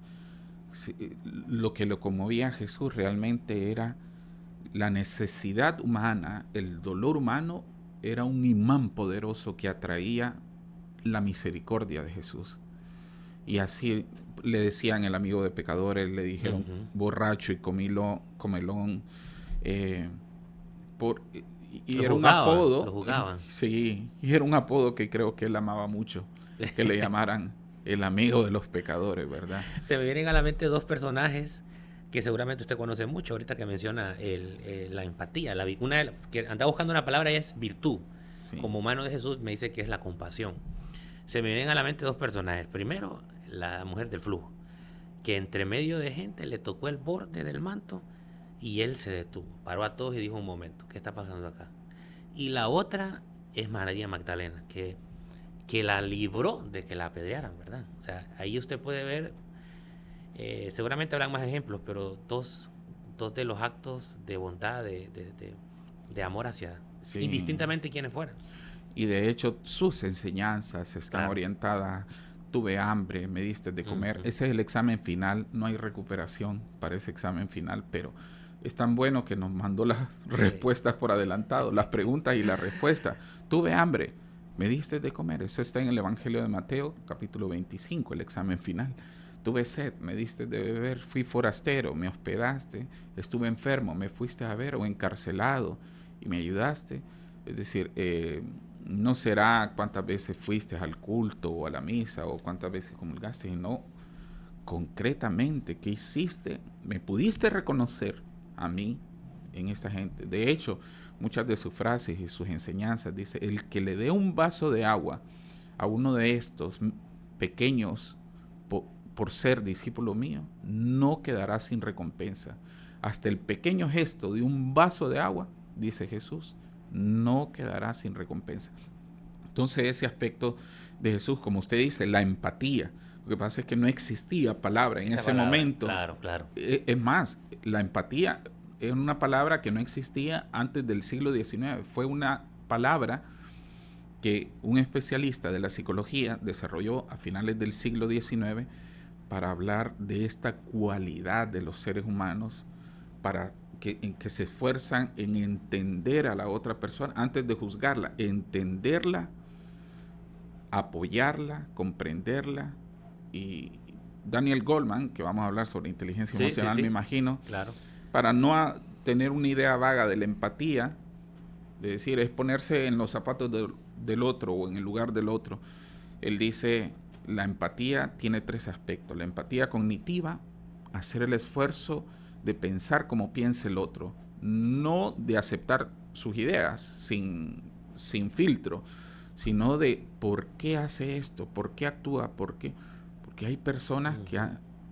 Sí, lo que lo conmovía a Jesús realmente era la necesidad humana, el dolor humano era un imán poderoso que atraía la misericordia de Jesús. Y así le decían el amigo de pecadores, le dijeron Ujú. borracho y comelón, eh, por, y Lo era un jugaban, apodo. lo jugaban. Sí, y era un apodo que creo que él amaba mucho, que le llamaran el amigo de los pecadores, ¿verdad? Se me vienen a la mente dos personajes que seguramente usted conoce mucho, ahorita que menciona la empatía. Que anda buscando una palabra y es virtud. Sí, Como mano de Jesús me dice que es la compasión. Se me vienen a la mente dos personajes. Primero, la mujer del flujo, que entre medio de gente le tocó el borde del manto y él se detuvo, paró a todos y dijo: un momento, ¿qué está pasando acá? Y la otra es María Magdalena, que la libró de que la apedrearan, ¿verdad? O sea, ahí usted puede ver, seguramente habrán más ejemplos, pero dos de los actos de bondad, de amor hacia, sí. indistintamente quienes fueran. Y de hecho sus enseñanzas están Claro. orientadas, tuve hambre, me diste de comer. Ujú. Ese es el examen final, no hay recuperación para ese examen final, pero es tan bueno que nos mandó las Sí. respuestas por adelantado, las preguntas y la respuesta. Tuve hambre, me diste de comer. Eso está en el Evangelio de Mateo, capítulo 25, el examen final. Tuve sed, me diste de beber, fui forastero, me hospedaste, estuve enfermo, me fuiste a ver, o encarcelado y me ayudaste. Es decir, no será cuántas veces fuiste al culto o a la misa o cuántas veces comulgaste, sino concretamente qué hiciste. Me pudiste reconocer a mí en esta gente. De hecho, muchas de sus frases y sus enseñanzas dice: el que le dé un vaso de agua a uno de estos pequeños por ser discípulo mío, no quedará sin recompensa. Hasta el pequeño gesto de un vaso de agua, dice Jesús, no quedará sin recompensa. Entonces ese aspecto de Jesús, como usted dice, la empatía. Lo que pasa es que no existía palabra en Esa ese palabra, momento. claro, claro. Es más, la empatía es una palabra que no existía antes del siglo XIX. Fue una palabra que un especialista de la psicología desarrolló a finales del siglo XIX para hablar de esta cualidad de los seres humanos, en que se esfuerzan en entender a la otra persona antes de juzgarla, entenderla, apoyarla, comprenderla. Y Daniel Goleman, que vamos a hablar sobre inteligencia Sí, sí, emocional, me sí, imagino, claro. para no tener una idea vaga de la empatía, de decir, es ponerse en los zapatos del otro o en el lugar del otro. Él dice, la empatía tiene tres aspectos. La empatía cognitiva, hacer el esfuerzo de pensar como piensa el otro, no de aceptar sus ideas sin filtro, sino de por qué hace esto, por qué actúa, porque hay personas que Ujú.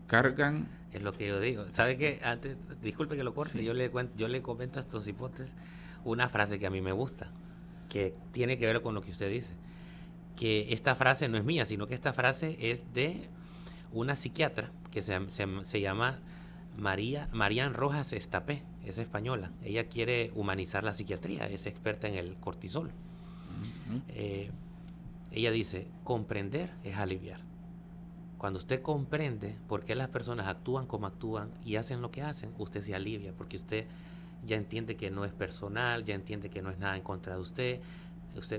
cargan. Es lo que yo digo. ¿Sabe qué? Antes, disculpe que lo corte, Sí, yo le comento a estos hipotes una frase que a mí me gusta, que tiene que ver con lo que usted dice. Que esta frase no es mía, sino que esta frase es de una psiquiatra que se llama Marian Rojas Estapé, es española. Ella quiere humanizar la psiquiatría, es experta en el cortisol. uh-huh. Eh, Ella dice: comprender es aliviar. Cuando usted comprende por qué las personas actúan como actúan y hacen lo que hacen, usted se alivia, porque usted ya entiende que no es personal, ya entiende que no es nada en contra de usted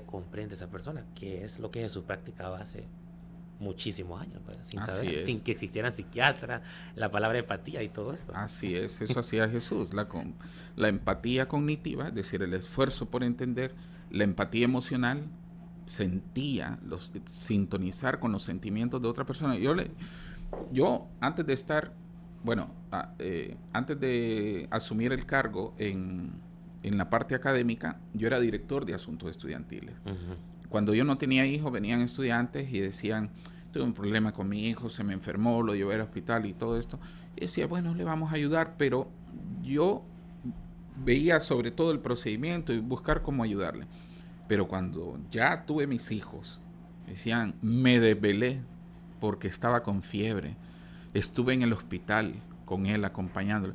comprende a esa persona, que es lo que Jesús practicaba hace muchísimos años, pues, sin Así saber, sin es. que existieran psiquiatras, la palabra empatía y todo esto. Así es, eso hacía Jesús, la empatía cognitiva, es decir, el esfuerzo por entender, la empatía emocional, sintonizar con los sentimientos de otra persona. Yo antes de estar, bueno, antes de asumir el cargo en la parte académica, yo era director de asuntos estudiantiles. Ujú. Cuando yo no tenía hijos, venían estudiantes y decían, tuve un problema con mi hijo, se me enfermó, lo llevé al hospital y todo esto. Y decía, bueno, le vamos a ayudar, pero yo veía sobre todo el procedimiento y buscar cómo ayudarle. Pero cuando ya tuve mis hijos, decían, me desvelé porque estaba con fiebre. Estuve en el hospital con él acompañándolo.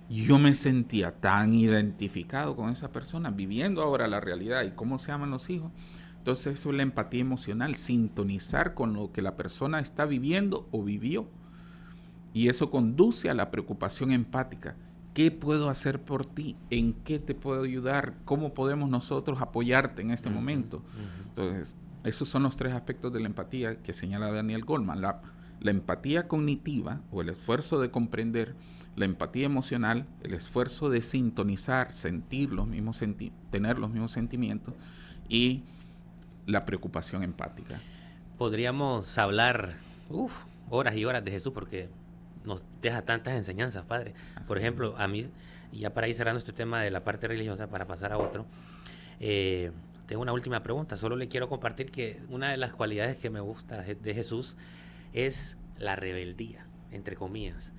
Yo me sentía tan identificado con esa persona, viviendo ahora la realidad y cómo se aman los hijos. Entonces eso es la empatía emocional, sintonizar con lo que la persona está viviendo o vivió. Y eso conduce a la preocupación empática. ¿Qué puedo hacer por ti? ¿En qué te puedo ayudar? ¿Cómo podemos nosotros apoyarte en este Ujú, momento? ujú. Entonces, esos son los tres aspectos de la empatía que señala Daniel Goleman. La empatía cognitiva o el esfuerzo de comprender, la empatía emocional, el esfuerzo de sintonizar, sentir los mismos tener los mismos sentimientos y la preocupación empática. Podríamos hablar horas y horas de Jesús porque nos deja tantas enseñanzas, Padre. Por ejemplo, a mí, ya para ir cerrando este tema de la parte religiosa, para pasar a otro, tengo una última pregunta. Solo le quiero compartir que una de las cualidades que me gusta de Jesús es la rebeldía, entre comillas.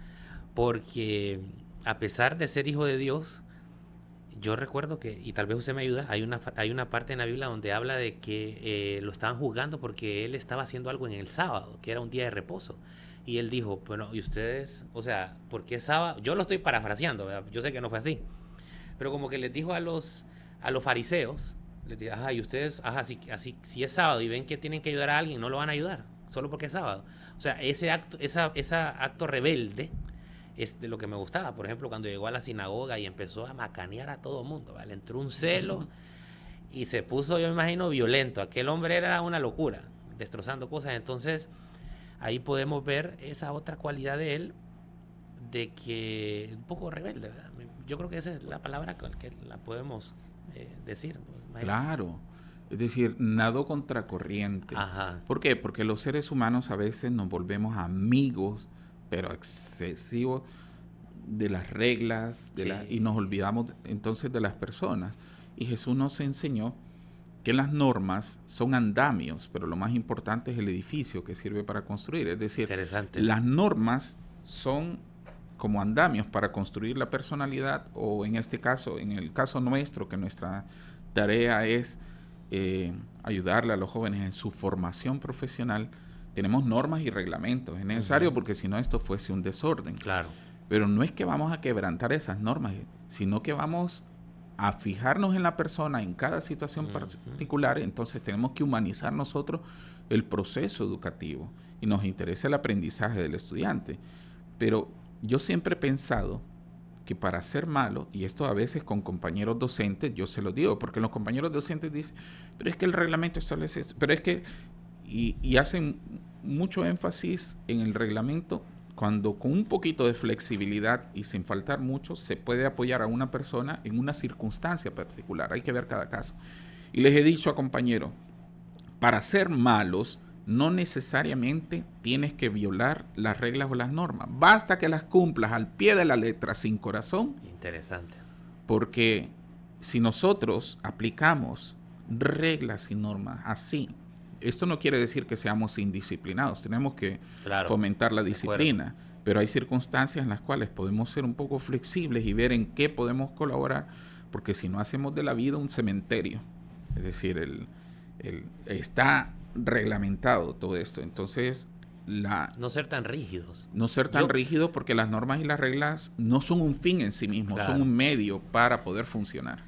Porque a pesar de ser hijo de Dios, yo recuerdo que, y tal vez usted me ayuda, hay una parte en la Biblia donde habla de que lo estaban juzgando porque él estaba haciendo algo en el sábado, que era un día de reposo. Y él dijo, bueno, ¿y ustedes? O sea, ¿por qué sábado? Yo lo estoy parafraseando, ¿verdad? Yo sé que no fue así. Pero como que les dijo a los fariseos, les dijo, ajá, y ustedes, ajá, si es sábado y ven que tienen que ayudar a alguien, no lo van a ayudar, solo porque es sábado. O sea, ese acto rebelde es de lo que me gustaba. Por ejemplo, cuando llegó a la sinagoga y empezó a macanear a todo el mundo, ¿vale? Entró un celo y se puso, yo me imagino, violento. Aquel hombre era una locura, destrozando cosas. Entonces, ahí podemos ver esa otra cualidad de él, de que un poco rebelde, ¿verdad? Yo creo que esa es la palabra con que la podemos decir. Claro, es decir, nado contracorriente. Ajá. ¿Por qué? Porque los seres humanos a veces nos volvemos amigos, pero excesivos de las reglas Sí. y nos olvidamos entonces de las personas. Y Jesús nos enseñó que las normas son andamios, pero lo más importante es el edificio que sirve para construir. Es decir, Interesante. las normas son como andamios para construir la personalidad, o en este caso, en el caso nuestro, que nuestra tarea es ayudarle a los jóvenes en su formación profesional. Tenemos normas y reglamentos, es necesario porque si no esto fuese un desorden. Claro. Pero no es que vamos a quebrantar esas normas, sino que vamos a fijarnos en la persona en cada situación particular. Entonces tenemos que humanizar nosotros el proceso educativo y nos interesa el aprendizaje del estudiante. Pero yo siempre he pensado que para ser malo, y esto a veces con compañeros docentes, yo se lo digo, porque los compañeros docentes dicen, pero es que el reglamento establece esto, pero es que, y hacen mucho énfasis en el reglamento, cuando con un poquito de flexibilidad y sin faltar mucho, se puede apoyar a una persona en una circunstancia particular. Hay que ver cada caso. Y les he dicho a compañeros, para ser malos, no necesariamente tienes que violar las reglas o las normas. Basta que las cumplas al pie de la letra, sin corazón. Interesante. Porque si nosotros aplicamos reglas y normas así, esto no quiere decir que seamos indisciplinados. Tenemos que fomentar la disciplina. Pero hay circunstancias en las cuales podemos ser un poco flexibles y ver en qué podemos colaborar, porque si no hacemos de la vida un cementerio. Es decir, está reglamentado todo esto. Entonces, no ser tan rígidos. No ser tan rígidos, porque las normas y las reglas no son un fin en sí mismos, son un medio para poder funcionar.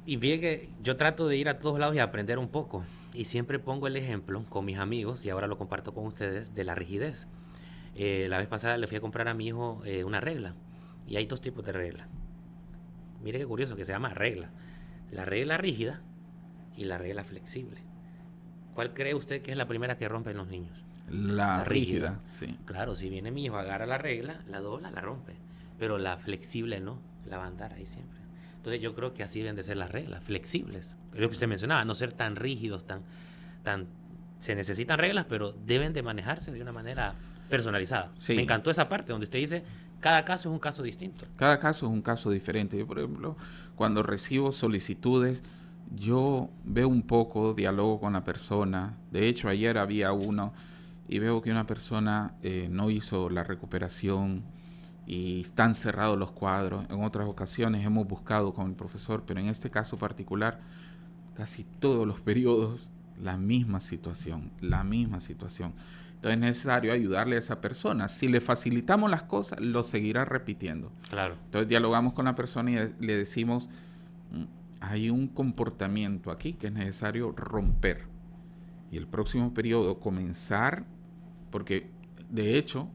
Y bien que yo trato de ir a todos lados y aprender un poco. Y siempre pongo el ejemplo con mis amigos, y ahora lo comparto con ustedes, de la rigidez. La vez pasada le fui a comprar a mi hijo una regla. Y hay dos tipos de reglas. Mire qué curioso que se llama regla. La regla rígida y la regla flexible. ¿Cuál cree usted que es la primera que rompen los niños? La rígida, sí. Claro, si viene mi hijo, agarra la regla, la dobla, la rompe. Pero la flexible no, la va a andar ahí siempre. Entonces yo creo que así deben de ser las reglas, flexibles. Es lo que usted mencionaba, no ser tan rígidos, se necesitan reglas, pero deben de manejarse de una manera personalizada. Sí. Me encantó esa parte donde usted dice, cada caso es un caso distinto. Cada caso es un caso diferente. Yo, por ejemplo, cuando recibo solicitudes, yo veo un poco, dialogo con la persona. De hecho, ayer había uno y veo que una persona no hizo la recuperación y están cerrados los cuadros. En otras ocasiones hemos buscado con el profesor, pero en este caso particular, casi todos los periodos, la misma situación. Entonces es necesario ayudarle a esa persona. Si le facilitamos las cosas, lo seguirá repitiendo. Claro. Entonces dialogamos con la persona y le decimos, hay un comportamiento aquí que es necesario romper. Y el próximo periodo comenzar, porque de hecho,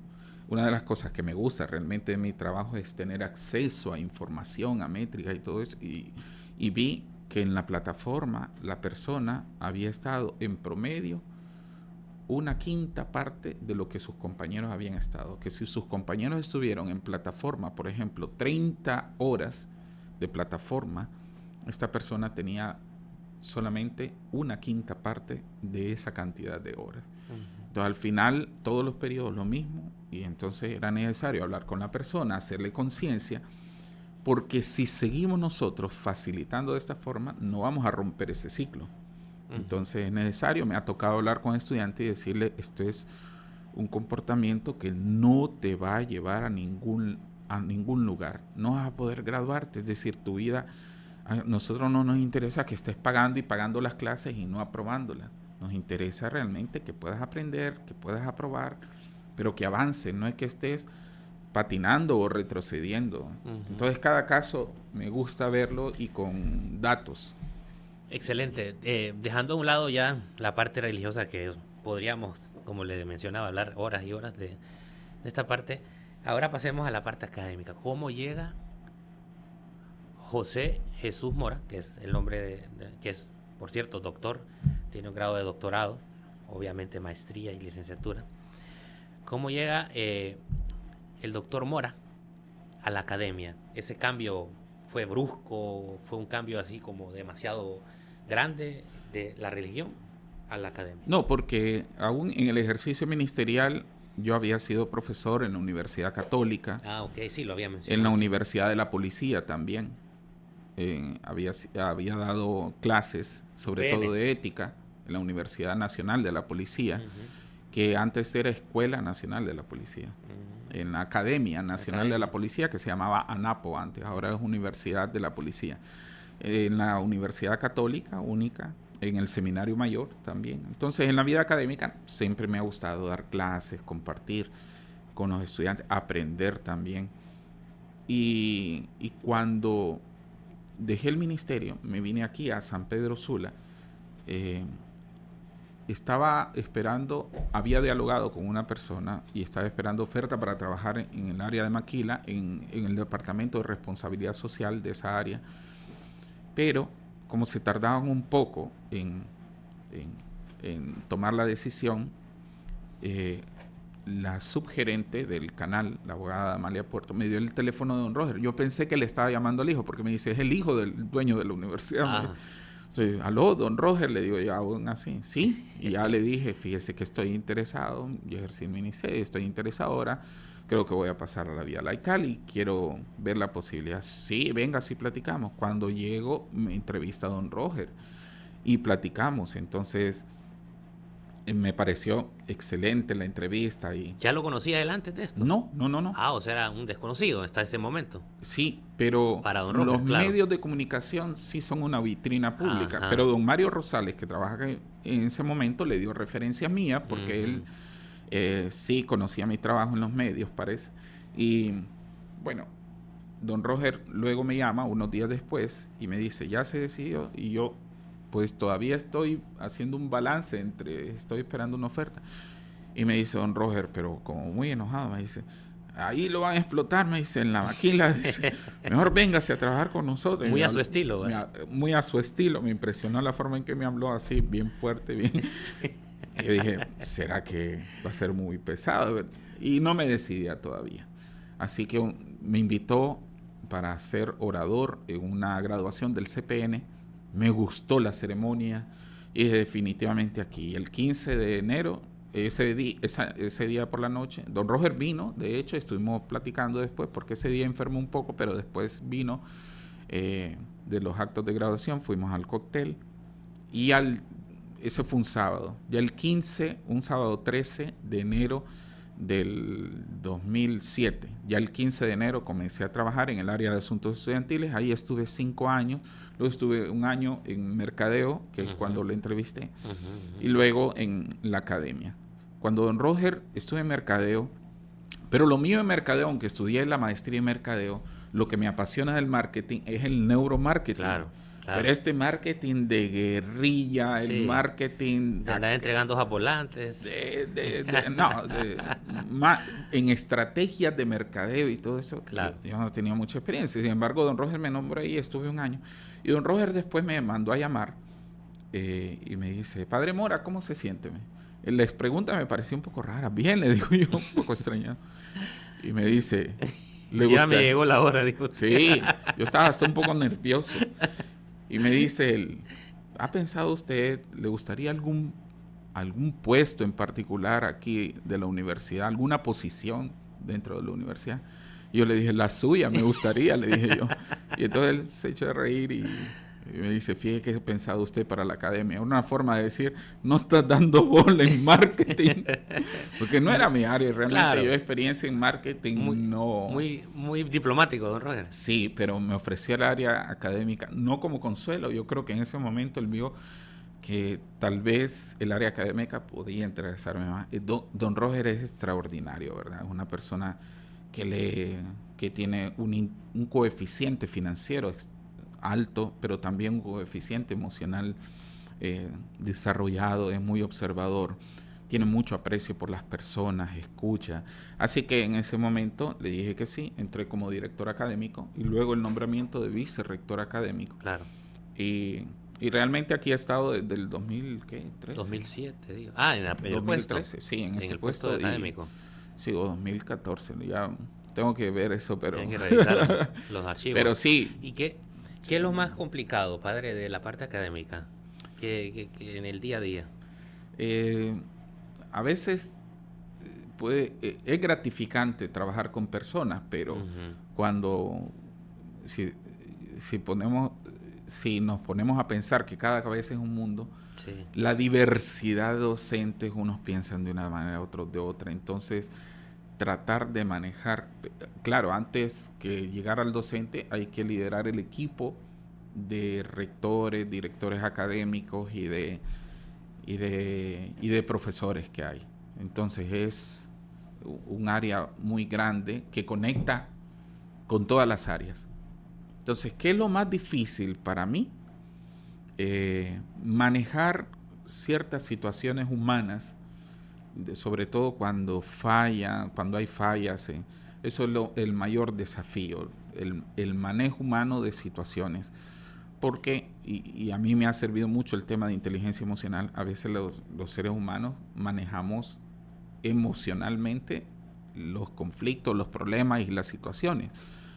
una de las cosas que me gusta realmente de mi trabajo es tener acceso a información, a métricas y todo eso. Y vi que en la plataforma la persona había estado en promedio una quinta parte de lo que sus compañeros habían estado. Que si sus compañeros estuvieron en plataforma, por ejemplo, 30 horas de plataforma, esta persona tenía solamente una quinta parte de esa cantidad de horas. Entonces, al final, todos los periodos lo mismo, y entonces era necesario hablar con la persona, hacerle conciencia, porque si seguimos nosotros facilitando de esta forma, no vamos a romper ese ciclo. Entonces es necesario, me ha tocado hablar con estudiantes y decirle, esto es un comportamiento que no te va a llevar a ningún lugar. No vas a poder graduarte, es decir, tu vida, a nosotros no nos interesa que estés pagando y pagando las clases y no aprobándolas. Nos interesa realmente que puedas aprender, que puedas aprobar, pero que avances, no es que estés patinando o retrocediendo. Entonces cada caso me gusta verlo y con datos. Excelente. Dejando a un lado ya la parte religiosa que podríamos, como le mencionaba, hablar horas y horas de esta parte, ahora pasemos a la parte académica. ¿Cómo llega José Jesús Mora, que es el nombre que es, por cierto, doctor, tiene un grado de doctorado, obviamente maestría y licenciatura? ¿Cómo llega el doctor Mora a la academia? ¿Ese cambio fue brusco? ¿Fue un cambio así como demasiado grande de la religión a la academia? No, porque aún en el ejercicio ministerial yo había sido profesor en la Universidad Católica. Ah, ok, sí, lo había mencionado. En la Universidad de la Policía también. Había dado clases, sobre todo de ética, en la Universidad Nacional de la Policía, que antes era Escuela Nacional de la Policía. En la Academia Nacional de la Policía, que se llamaba ANAPO antes, ahora es Universidad de la Policía. En la Universidad Católica, única, en el Seminario Mayor también. Entonces, en la vida académica siempre me ha gustado dar clases, compartir con los estudiantes, aprender también. Y cuando dejé el ministerio, me vine aquí a San Pedro Sula, estaba esperando, había dialogado con una persona y estaba esperando oferta para trabajar en el área de Maquila, en el departamento de responsabilidad social de esa área, pero como se tardaban un poco en tomar la decisión, la subgerente del canal, la abogada Amalia Puerto, me dio el teléfono de don Roger. Yo pensé que le estaba llamando al hijo, porque me dice, es el hijo del dueño de la universidad. Entonces, aló, don Roger, le digo, ya aún así, sí. Y ya le dije, fíjese que estoy interesado, yo ejercí el ministerio, estoy interesado ahora, creo que voy a pasar a la vía laical y quiero ver la posibilidad. Sí, venga, sí platicamos. Cuando llego, me entrevista a don Roger y platicamos. Entonces, me pareció excelente la entrevista. ¿Ya lo conocía él antes de esto? No. Ah, o sea, era un desconocido hasta ese momento. Sí, pero para don Roger, los medios de comunicación sí son una vitrina pública. Ajá. Pero don Mario Rosales, que trabaja en ese momento, le dio referencia mía porque él sí conocía mi trabajo en los medios, parece. Y bueno, don Roger luego me llama unos días después y me dice, ya se decidió, y yo pues todavía estoy haciendo un balance estoy esperando una oferta. Y me dice don Roger, pero como muy enojado, me dice, ahí lo van a explotar, me dice, en la maquila, dice, mejor véngase a trabajar con nosotros. Muy a su estilo. Muy a su estilo, me impresionó la forma en que me habló, así, bien fuerte, bien. Y yo dije, ¿será que va a ser muy pesado? Y no me decidía todavía. Así que me invitó para ser orador en una graduación del CPN. Me gustó la ceremonia y definitivamente aquí, el 15 de enero, ese día por la noche, don Roger vino, de hecho estuvimos platicando después, porque ese día enfermó un poco, pero después vino de los actos de graduación, fuimos al cóctel y eso fue un sábado. Ya el 15, un sábado 13 de enero del 2007, ya el 15 de enero comencé a trabajar en el área de asuntos estudiantiles. Ahí estuve 5 años, luego estuve un año en mercadeo, que es cuando le entrevisté, y luego en la academia. Cuando don Roger estuve en mercadeo, pero lo mío en mercadeo, aunque estudié la maestría en mercadeo, lo que me apasiona del marketing es el neuromarketing. Claro. Pero este marketing de guerrilla, el marketing... De andar entregando japolantes. En estrategias de mercadeo y todo eso, claro. Yo no tenía mucha experiencia. Sin embargo, don Roger me nombró ahí, estuve un año. Y don Roger después me mandó a llamar y me dice, padre Mora, ¿cómo se siente? Les pregunta me pareció un poco rara. Bien, le digo yo, un poco extrañado. Y me dice, ¿le Ya gusta? me llegó la hora, dijo usted. Sí, yo estaba hasta un poco nervioso. Y me dice él, ¿ha pensado usted, le gustaría algún puesto en particular aquí de la universidad, alguna posición dentro de la universidad? Y yo le dije, la suya me gustaría, le dije yo. Y entonces él se echó a reír y me dice, fíjese qué ha pensado usted para la academia. Una forma de decir, no estás dando bola en marketing. Porque no era mi área, realmente Claro. yo experiencia en marketing no... Muy diplomático, don Roger. Sí, pero me ofreció el área académica, no como consuelo. Yo creo que en ese momento él vio que tal vez el área académica podía interesarme más. Don Roger es extraordinario, ¿verdad? Es una persona que tiene un coeficiente financiero alto, pero también un coeficiente emocional desarrollado, es muy observador, tiene mucho aprecio por las personas, escucha. Así que en ese momento le dije que sí, entré como director académico y luego el nombramiento de vicerrector académico. Claro. Y realmente aquí he estado desde el 2013. 2007, digo. Ah, en el 2013, puesto. sí, en ese el puesto puesto. académico. Sí, o 2014, ya tengo que ver eso, pero... Tienen que revisar los archivos. Pero sí. ¿Y qué es lo más complicado, padre, de la parte académica? Que en el día a día. A veces es gratificante trabajar con personas, pero cuando si, si nos ponemos a pensar que cada cabeza es un mundo, Sí. la diversidad de docentes, unos piensan de una manera, otros de otra, entonces tratar de manejar, claro, antes que llegar al docente hay que liderar el equipo de rectores, directores académicos y de profesores que hay. Entonces es un área muy grande que conecta con todas las áreas. Entonces, ¿qué es lo más difícil para mí? Manejar ciertas situaciones humanas, sobre todo cuando hay fallas. Eso es el mayor desafío, el manejo humano de situaciones. Porque, y a mí me ha servido mucho el tema de inteligencia emocional, a veces los seres humanos manejamos emocionalmente los conflictos, los problemas y las situaciones,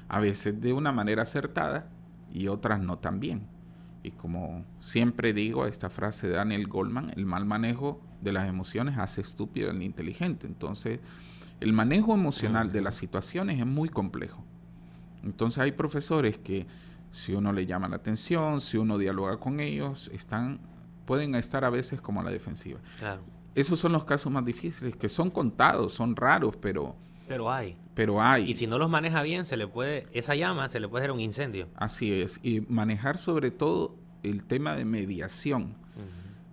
a veces de una manera acertada y otras no tan bien. Y como siempre digo, esta frase de Daniel Goleman, el mal manejo de las emociones hace estúpido al inteligente. Entonces, el manejo emocional de las situaciones es muy complejo. Entonces hay profesores que si uno le llama la atención, si uno dialoga con ellos, pueden estar a veces como a la defensiva. Claro. Esos son los casos más difíciles, que son contados, son raros, pero hay. Y si no los maneja bien, esa llama se le puede hacer un incendio. Así es. Y manejar sobre todo el tema de mediación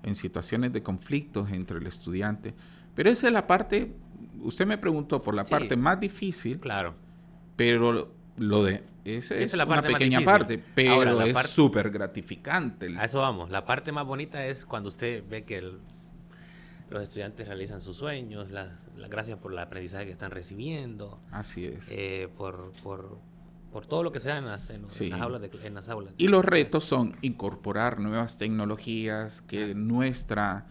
en situaciones de conflictos entre el estudiante. Pero esa es la parte, usted me preguntó por la parte más difícil. Claro. Pero esa es la una pequeña parte, pero ahora, es súper gratificante. A eso vamos. La parte más bonita es cuando usted ve que los estudiantes realizan sus sueños, las gracias por el aprendizaje que están recibiendo. Así es. Por todo lo que se da en las aulas. Y los retos son incorporar nuevas tecnologías, que nuestra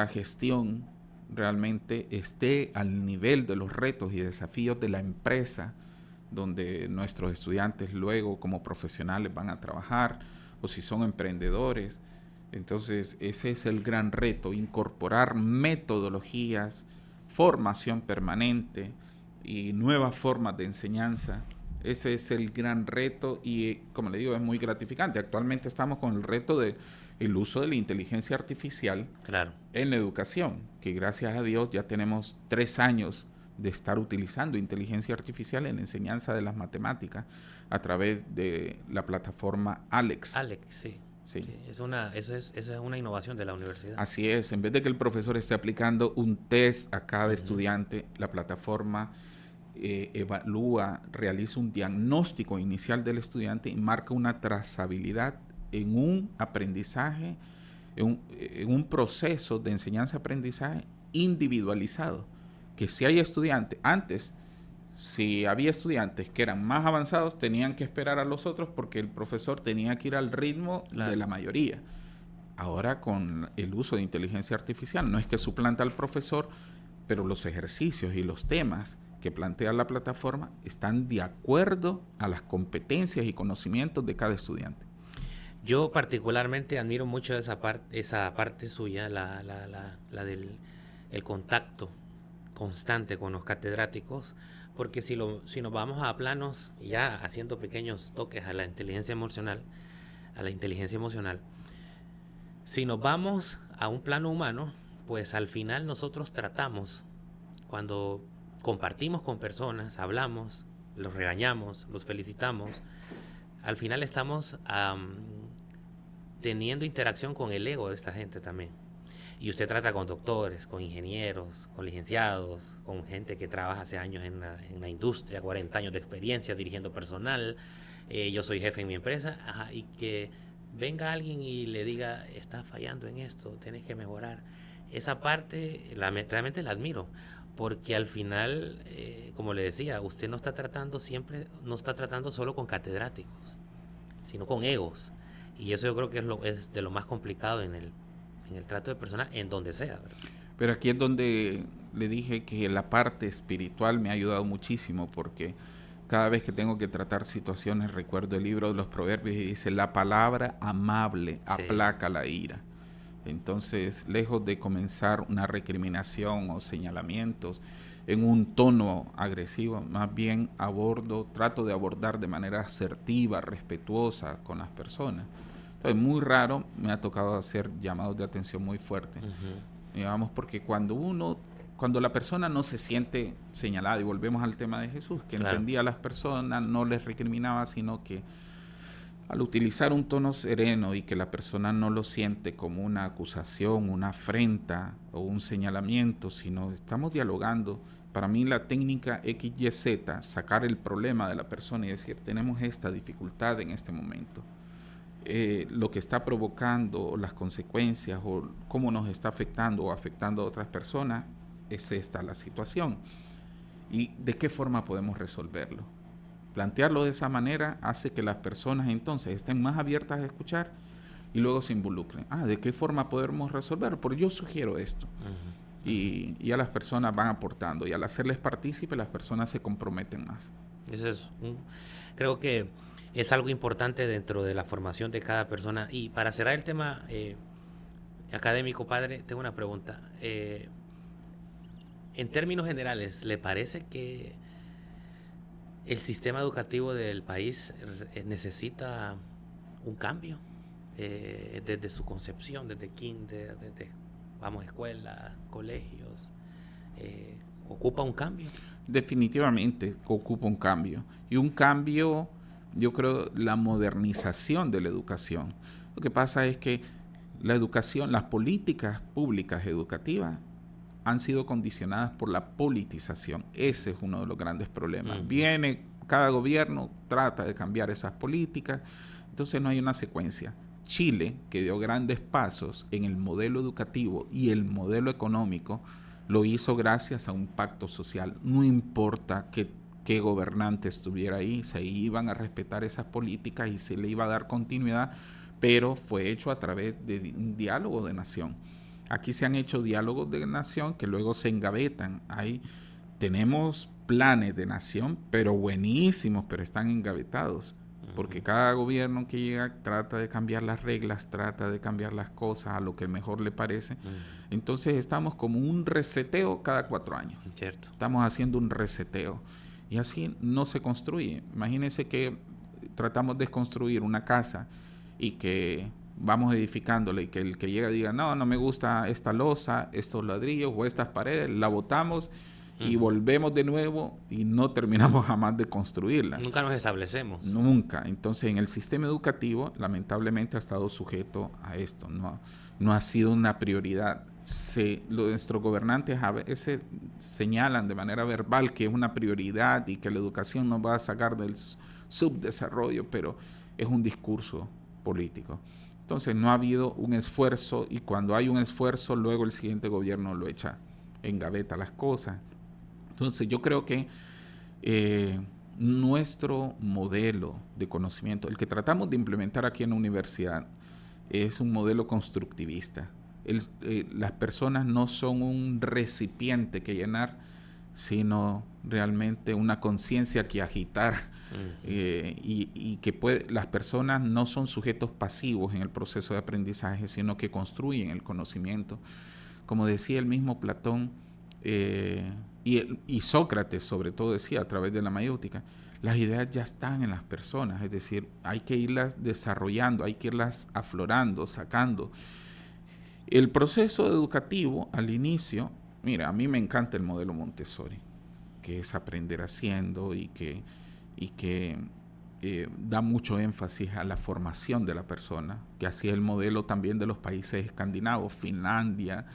gestión realmente esté al nivel de los retos y desafíos de la empresa donde nuestros estudiantes luego como profesionales van a trabajar, o si son emprendedores. Entonces ese es el gran reto, incorporar metodologías, formación permanente y nuevas formas de enseñanza. Ese es el gran reto y, como le digo, es muy gratificante. Actualmente estamos con el reto del uso de la inteligencia artificial en la educación, que gracias a Dios ya tenemos 3 años de estar utilizando inteligencia artificial en la enseñanza de las matemáticas a través de la plataforma Alex. Sí. Esa es una innovación de la universidad. Así es, en vez de que el profesor esté aplicando un test a cada estudiante, la plataforma evalúa, realiza un diagnóstico inicial del estudiante y marca una trazabilidad en un aprendizaje, en un proceso de enseñanza-aprendizaje individualizado. Que si hay estudiantes, antes, si había estudiantes que eran más avanzados, tenían que esperar a los otros porque el profesor tenía que ir al ritmo de la mayoría. Ahora con el uso de inteligencia artificial, no es que suplanta al profesor, pero los ejercicios y los temas que plantea la plataforma están de acuerdo a las competencias y conocimientos de cada estudiante. Yo particularmente admiro mucho esa parte suya, la del el contacto constante con los catedráticos, porque si nos vamos a planos, ya haciendo pequeños toques a la inteligencia emocional, si nos vamos a un plano humano, pues al final nosotros tratamos, cuando compartimos con personas, hablamos, los regañamos, los felicitamos, al final estamos teniendo interacción con el ego de esta gente también. Y usted trata con doctores, con ingenieros, con licenciados, con gente que trabaja hace años en la industria, 40 años de experiencia dirigiendo personal. Yo soy jefe en mi empresa, ajá, y que venga alguien y le diga, está fallando en esto, tienes que mejorar. Esa parte realmente la admiro, porque al final, como le decía, usted no está tratando no está tratando solo con catedráticos, sino con egos. Y eso yo creo que es de lo más complicado en el trato de personas en donde sea, ¿verdad? Pero aquí es donde le dije que la parte espiritual me ha ayudado muchísimo, porque cada vez que tengo que tratar situaciones recuerdo el libro de los Proverbios y dice, la palabra amable Sí. aplaca la ira. Entonces, lejos de comenzar una recriminación o señalamientos en un tono agresivo, más bien trato de abordar de manera asertiva, respetuosa con las personas. Entonces, muy raro me ha tocado hacer llamados de atención muy fuertes, Ujú. digamos, porque cuando la persona no se siente señalada, y volvemos al tema de Jesús, que Claro. entendía a las personas, no les recriminaba, sino que al utilizar un tono sereno y que la persona no lo siente como una acusación, una afrenta o un señalamiento, sino estamos dialogando. Para mí la técnica XYZ, sacar el problema de la persona y decir, tenemos esta dificultad en este momento. Lo que está provocando, las consecuencias o cómo nos está afectando o afectando a otras personas, es esta la situación. ¿Y de qué forma podemos resolverlo? Plantearlo de esa manera hace que las personas entonces estén más abiertas a escuchar y luego se involucren. ¿De qué forma podemos resolverlo? Porque yo sugiero esto. Ujú, ujú. Y ya las personas van aportando y al hacerles partícipe las personas se comprometen más. Eso creo que es algo importante dentro de la formación de cada persona. Y para cerrar el tema académico, padre, tengo una pregunta. En términos generales, ¿le parece que el sistema educativo del país necesita un cambio? Desde su concepción, desde kinder, vamos, escuelas, colegios, ¿ocupa un cambio? Definitivamente ocupa un cambio. Y un cambio, yo creo, la modernización de la educación. Lo que pasa es que la educación, las políticas públicas educativas han sido condicionadas por la politización. Ese es uno de los grandes problemas. Ujú. Viene cada gobierno, trata de cambiar esas políticas, entonces no hay una secuencia. Chile, que dio grandes pasos en el modelo educativo y el modelo económico, lo hizo gracias a un pacto social. No importa qué gobernante estuviera ahí, se iban a respetar esas políticas y se le iba a dar continuidad, pero fue hecho a través de un diálogo de nación. Aquí se han hecho diálogos de nación que luego se engavetan. Ahí tenemos planes de nación, pero buenísimos, pero están engavetados. Porque Ujú. cada gobierno que llega trata de cambiar las reglas, trata de cambiar las cosas a lo que mejor le parece. Ujú. Entonces estamos como un reseteo cada 4 años. Cierto. Estamos haciendo un reseteo. Y así no se construye. Imagínense que tratamos de construir una casa y que vamos edificándola y que el que llega diga, no, no me gusta esta losa, estos ladrillos o estas paredes, la botamos y Ujú. volvemos de nuevo y no terminamos jamás de construirla. Nunca nos establecemos. Nunca. Entonces, en el sistema educativo, lamentablemente ha estado sujeto a esto. No ha sido una prioridad. Nuestros gobernantes a veces señalan de manera verbal que es una prioridad y que la educación nos va a sacar del subdesarrollo, pero es un discurso político. Entonces, no ha habido un esfuerzo y cuando hay un esfuerzo, luego el siguiente gobierno lo echa en gaveta las cosas. Entonces, yo creo que eh, nuestro modelo de conocimiento, el que tratamos de implementar aquí en la universidad, es un modelo constructivista. Las personas no son un recipiente que llenar, sino realmente una conciencia que agitar. Y que las personas no son sujetos pasivos en el proceso de aprendizaje, sino que construyen el conocimiento. Como decía el mismo Platón, y Sócrates sobre todo decía a través de la mayéutica, las ideas ya están en las personas, es decir, hay que irlas desarrollando, hay que irlas aflorando, sacando. El proceso educativo al inicio, mira, a mí me encanta el modelo Montessori, que es aprender haciendo y que da mucho énfasis a la formación de la persona, que así es el modelo también de los países escandinavos, Finlandia,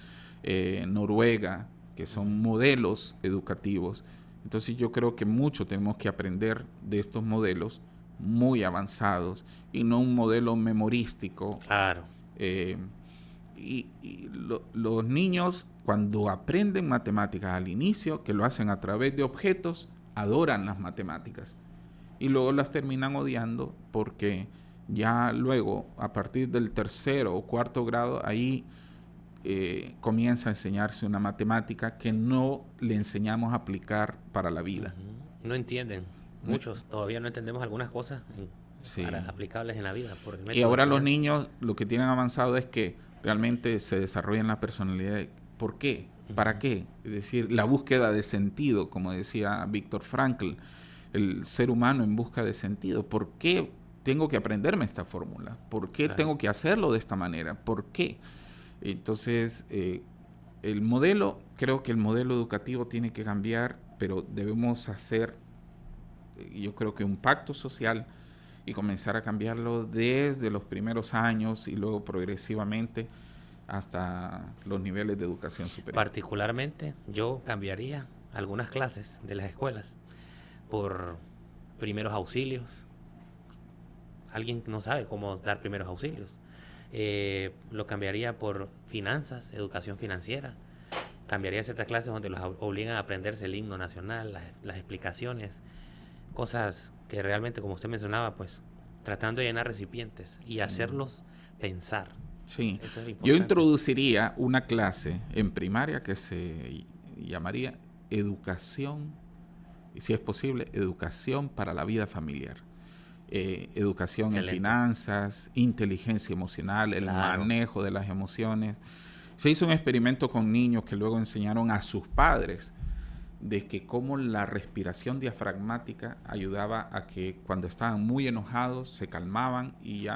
Noruega, que son modelos educativos. Entonces yo creo que mucho tenemos que aprender de estos modelos muy avanzados y no un modelo memorístico. Claro. Los niños, cuando aprenden matemáticas al inicio, que lo hacen a través de objetos, adoran las matemáticas y luego las terminan odiando porque ya luego, a partir del tercero o cuarto grado, ahí comienza a enseñarse una matemática que no le enseñamos a aplicar para la vida. No entienden. Muchos todavía no entendemos algunas cosas Sí. aplicables en la vida. Por el método Y ahora de los enseñanza. niños lo que tienen avanzado es que realmente se desarrollan la personalidad. ¿Por qué? ¿Para qué? Es decir, la búsqueda de sentido, como decía Viktor Frankl, el ser humano en busca de sentido. ¿Por qué tengo que aprenderme esta fórmula? ¿Por qué tengo que hacerlo de esta manera? ¿Por qué? Entonces, el modelo, creo que el modelo educativo tiene que cambiar, pero debemos hacer, yo creo que un pacto social y comenzar a cambiarlo desde los primeros años y luego progresivamente hasta los niveles de educación superior. Particularmente, yo cambiaría algunas clases de las escuelas por primeros auxilios. Alguien no sabe cómo dar primeros auxilios. Lo cambiaría por finanzas, educación financiera. Cambiaría ciertas clases donde los obligan a aprenderse el himno nacional, las explicaciones, cosas que realmente, como usted mencionaba, pues tratando de llenar recipientes y hacerlos pensar. Sí, Eso es yo importante. introduciría una clase en primaria que se llamaría educación, y si es posible, educación para la vida familiar. Educación Excelente. en finanzas, inteligencia emocional, el Claro. manejo de las emociones. Se hizo un experimento con niños que luego enseñaron a sus padres de que cómo la respiración diafragmática ayudaba a que cuando estaban muy enojados se calmaban y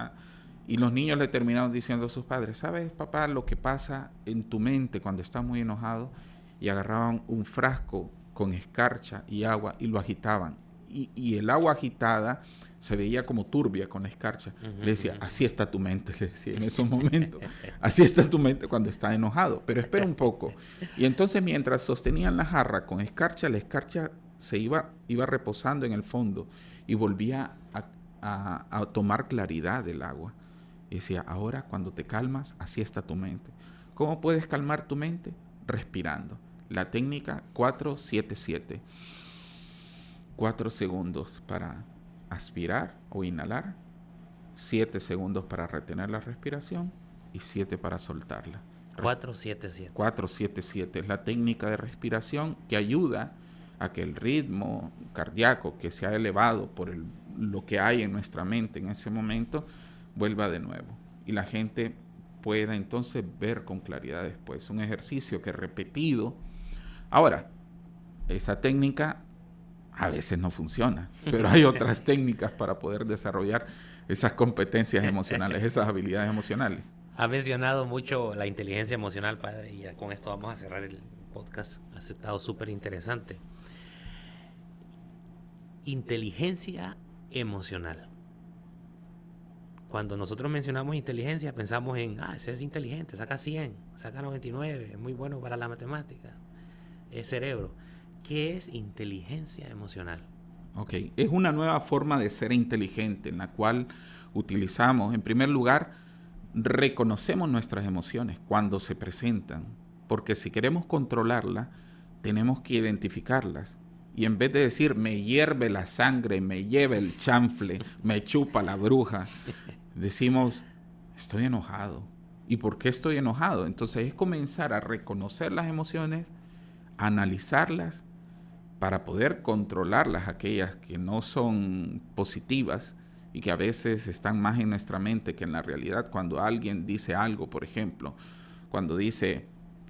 los niños le terminaron diciendo a sus padres, ¿sabes, papá, lo que pasa en tu mente cuando estás muy enojado? Y agarraban un frasco con escarcha y agua y lo agitaban. Y el agua agitada se veía como turbia con la escarcha. Le decía, así está tu mente, le decía en esos momentos. Así está tu mente cuando está enojado. Pero espera un poco. Y entonces mientras sostenían la jarra con escarcha, la escarcha se iba reposando en el fondo y volvía a tomar claridad del agua. Y decía, ahora cuando te calmas, así está tu mente. ¿Cómo puedes calmar tu mente? Respirando. La técnica 4-7-7. 4 segundos para aspirar o inhalar, 7 segundos para retener la respiración y 7 para soltarla. 4-7-7. 4-7-7 es la técnica de respiración que ayuda a que el ritmo cardíaco que se ha elevado por lo que hay en nuestra mente en ese momento vuelva de nuevo y la gente pueda entonces ver con claridad después. Un ejercicio que repetido. Ahora, esa técnica a veces no funciona, pero hay otras técnicas para poder desarrollar esas competencias emocionales, esas habilidades emocionales. Ha mencionado mucho la inteligencia emocional, padre, y con esto vamos a cerrar el podcast. Ha estado súper interesante. Inteligencia emocional. Cuando nosotros mencionamos inteligencia, pensamos en, ese es inteligente, saca 100, saca 99, muy bueno para la matemática, es cerebro. ¿Qué es inteligencia emocional? Ok, es una nueva forma de ser inteligente en la cual utilizamos, en primer lugar, reconocemos nuestras emociones cuando se presentan, porque si queremos controlarlas, tenemos que identificarlas. Y en vez de decir, me hierve la sangre, me lleva el chanfle, me chupa la bruja, decimos, Estoy enojado. ¿Y por qué estoy enojado? Entonces es comenzar a reconocer las emociones, a analizarlas para poder controlarlas, aquellas que no son positivas y que a veces están más en nuestra mente que en la realidad. Cuando alguien dice algo, por ejemplo, cuando dice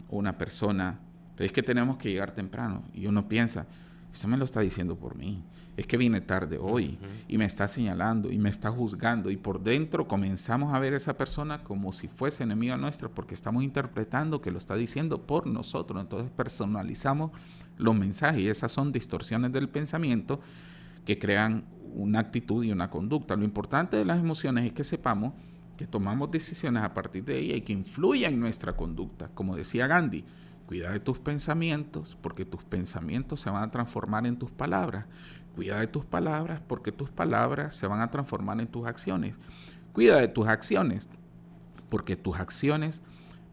una persona, es que tenemos que llegar temprano, y uno piensa, esto me lo está diciendo por mí, es que vine tarde hoy, y me está señalando y me está juzgando, y por dentro comenzamos a ver a esa persona como si fuese enemiga nuestra, porque estamos interpretando que lo está diciendo por nosotros. Entonces personalizamos los mensajes, y esas son distorsiones del pensamiento que crean una actitud y una conducta. Lo importante de las emociones es que sepamos que tomamos decisiones a partir de ella y que influyen en nuestra conducta. Como decía Gandhi, cuida de tus pensamientos, porque tus pensamientos se van a transformar en tus palabras. Cuida de tus palabras, porque tus palabras se van a transformar en tus acciones. Cuida de tus acciones, porque tus acciones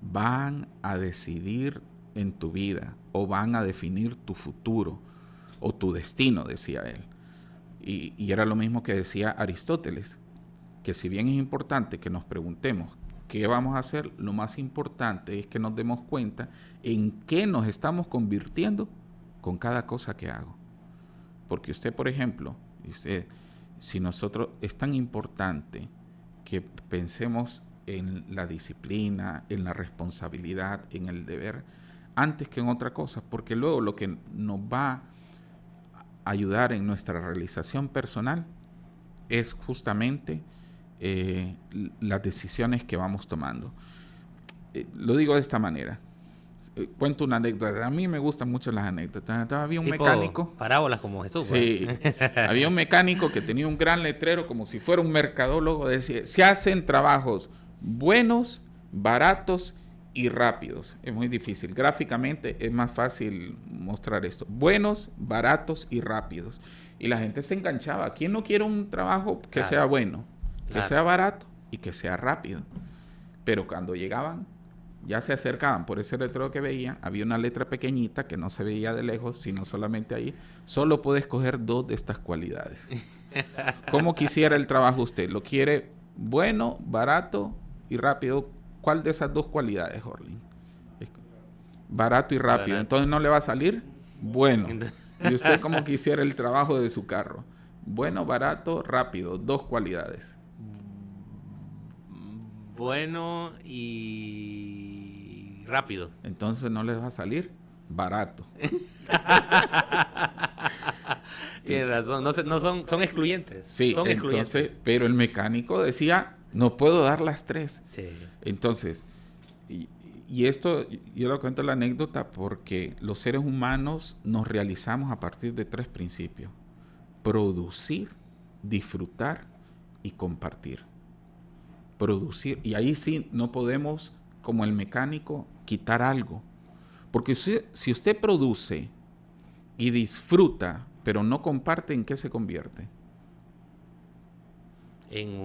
van a decidir en tu vida o van a definir tu futuro o tu destino, decía él. Y era lo mismo que decía Aristóteles, que si bien es importante que nos preguntemos qué vamos a hacer, lo más importante es que nos demos cuenta en qué nos estamos convirtiendo con cada cosa que hago. Porque usted, por ejemplo, si nosotros, es tan importante que pensemos en la disciplina, en la responsabilidad, en el deber, antes que en otra cosa, porque luego lo que nos va a ayudar en nuestra realización personal es justamente las decisiones que vamos tomando. Lo digo de esta manera. Cuento una anécdota. A mí me gustan mucho las anécdotas. Había un Tipo mecánico. parábolas como Jesús. Sí. Había un mecánico que tenía un gran letrero, como si fuera un mercadólogo. Decía, se hacen trabajos buenos, baratos y rápidos. Es muy difícil. Gráficamente es más fácil mostrar esto. Buenos, baratos y rápidos. Y la gente se enganchaba. ¿Quién no quiere un trabajo que sea bueno, que sea barato y que sea rápido? Pero cuando llegaban, ya se acercaban por ese letrero que veían, había una letra pequeñita que no se veía de lejos, sino solamente ahí. Solo puede escoger 2 de estas cualidades. ¿Cómo quisiera el trabajo usted? ¿Lo quiere bueno, barato y rápido? ¿Cuál de esas 2 cualidades, Orlin? Barato y rápido. Barato. Entonces no le va a salir bueno. ¿Y usted cómo quisiera el trabajo de su carro? Bueno, barato, rápido. 2 cualidades. Bueno y rápido. Entonces no les va a salir barato. Tienes razón, son excluyentes. Sí, son entonces, excluyentes. pero el mecánico decía, no puedo dar las 3. Sí. Entonces, y esto, yo lo cuento la anécdota porque los seres humanos nos realizamos a partir de 3 principios: producir, disfrutar y compartir. Producir, y ahí sí no podemos, como el mecánico, quitar algo. Porque si usted produce y disfruta, pero no comparte, ¿en qué se convierte? En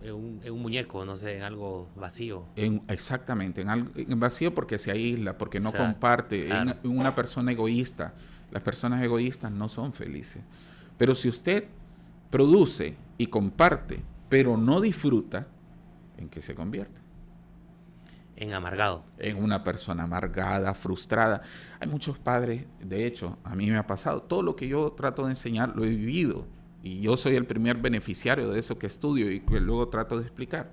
un muñeco, no sé, en algo vacío. Exactamente, en vacío, porque se aísla, porque no comparte, claro. en una persona egoísta. Las personas egoístas no son felices. Pero si usted produce y comparte, pero no disfruta, ¿en qué se convierte? En amargado. En una persona amargada, frustrada. Hay muchos padres, de hecho, a mí me ha pasado, todo lo que yo trato de enseñar lo he vivido, y yo soy el primer beneficiario de eso que estudio y que luego trato de explicar.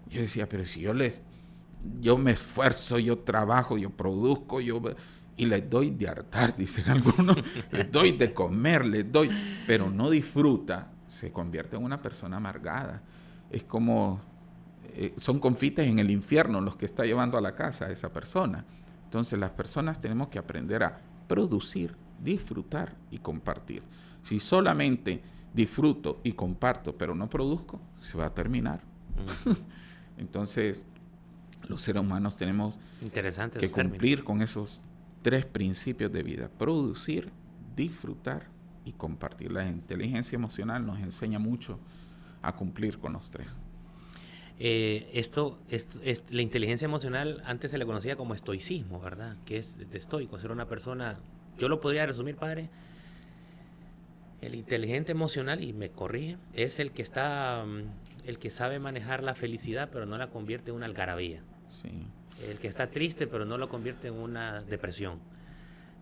Yo decía, pero si yo me esfuerzo, yo trabajo, yo produzco, y les doy de hartar, dicen algunos, les doy de comer, les doy, pero no disfruta, se convierte en una persona amargada. Es como, son confites en el infierno los que está llevando a la casa a esa persona. Entonces las personas tenemos que aprender a producir, disfrutar y compartir. Si solamente disfruto y comparto, pero no produzco, se va a terminar. Entonces, los seres humanos tenemos que cumplir con esos 3 principios de vida: producir, disfrutar y compartir. La inteligencia emocional nos enseña mucho a cumplir con los 3. La inteligencia emocional antes se le conocía como estoicismo, ¿verdad? Que es de estoico, ser una persona. Yo lo podría resumir, padre. El inteligente emocional, y me corrige, es el que el que sabe manejar la felicidad, pero no la convierte en una algarabía. Sí. El que está triste, pero no lo convierte en una depresión.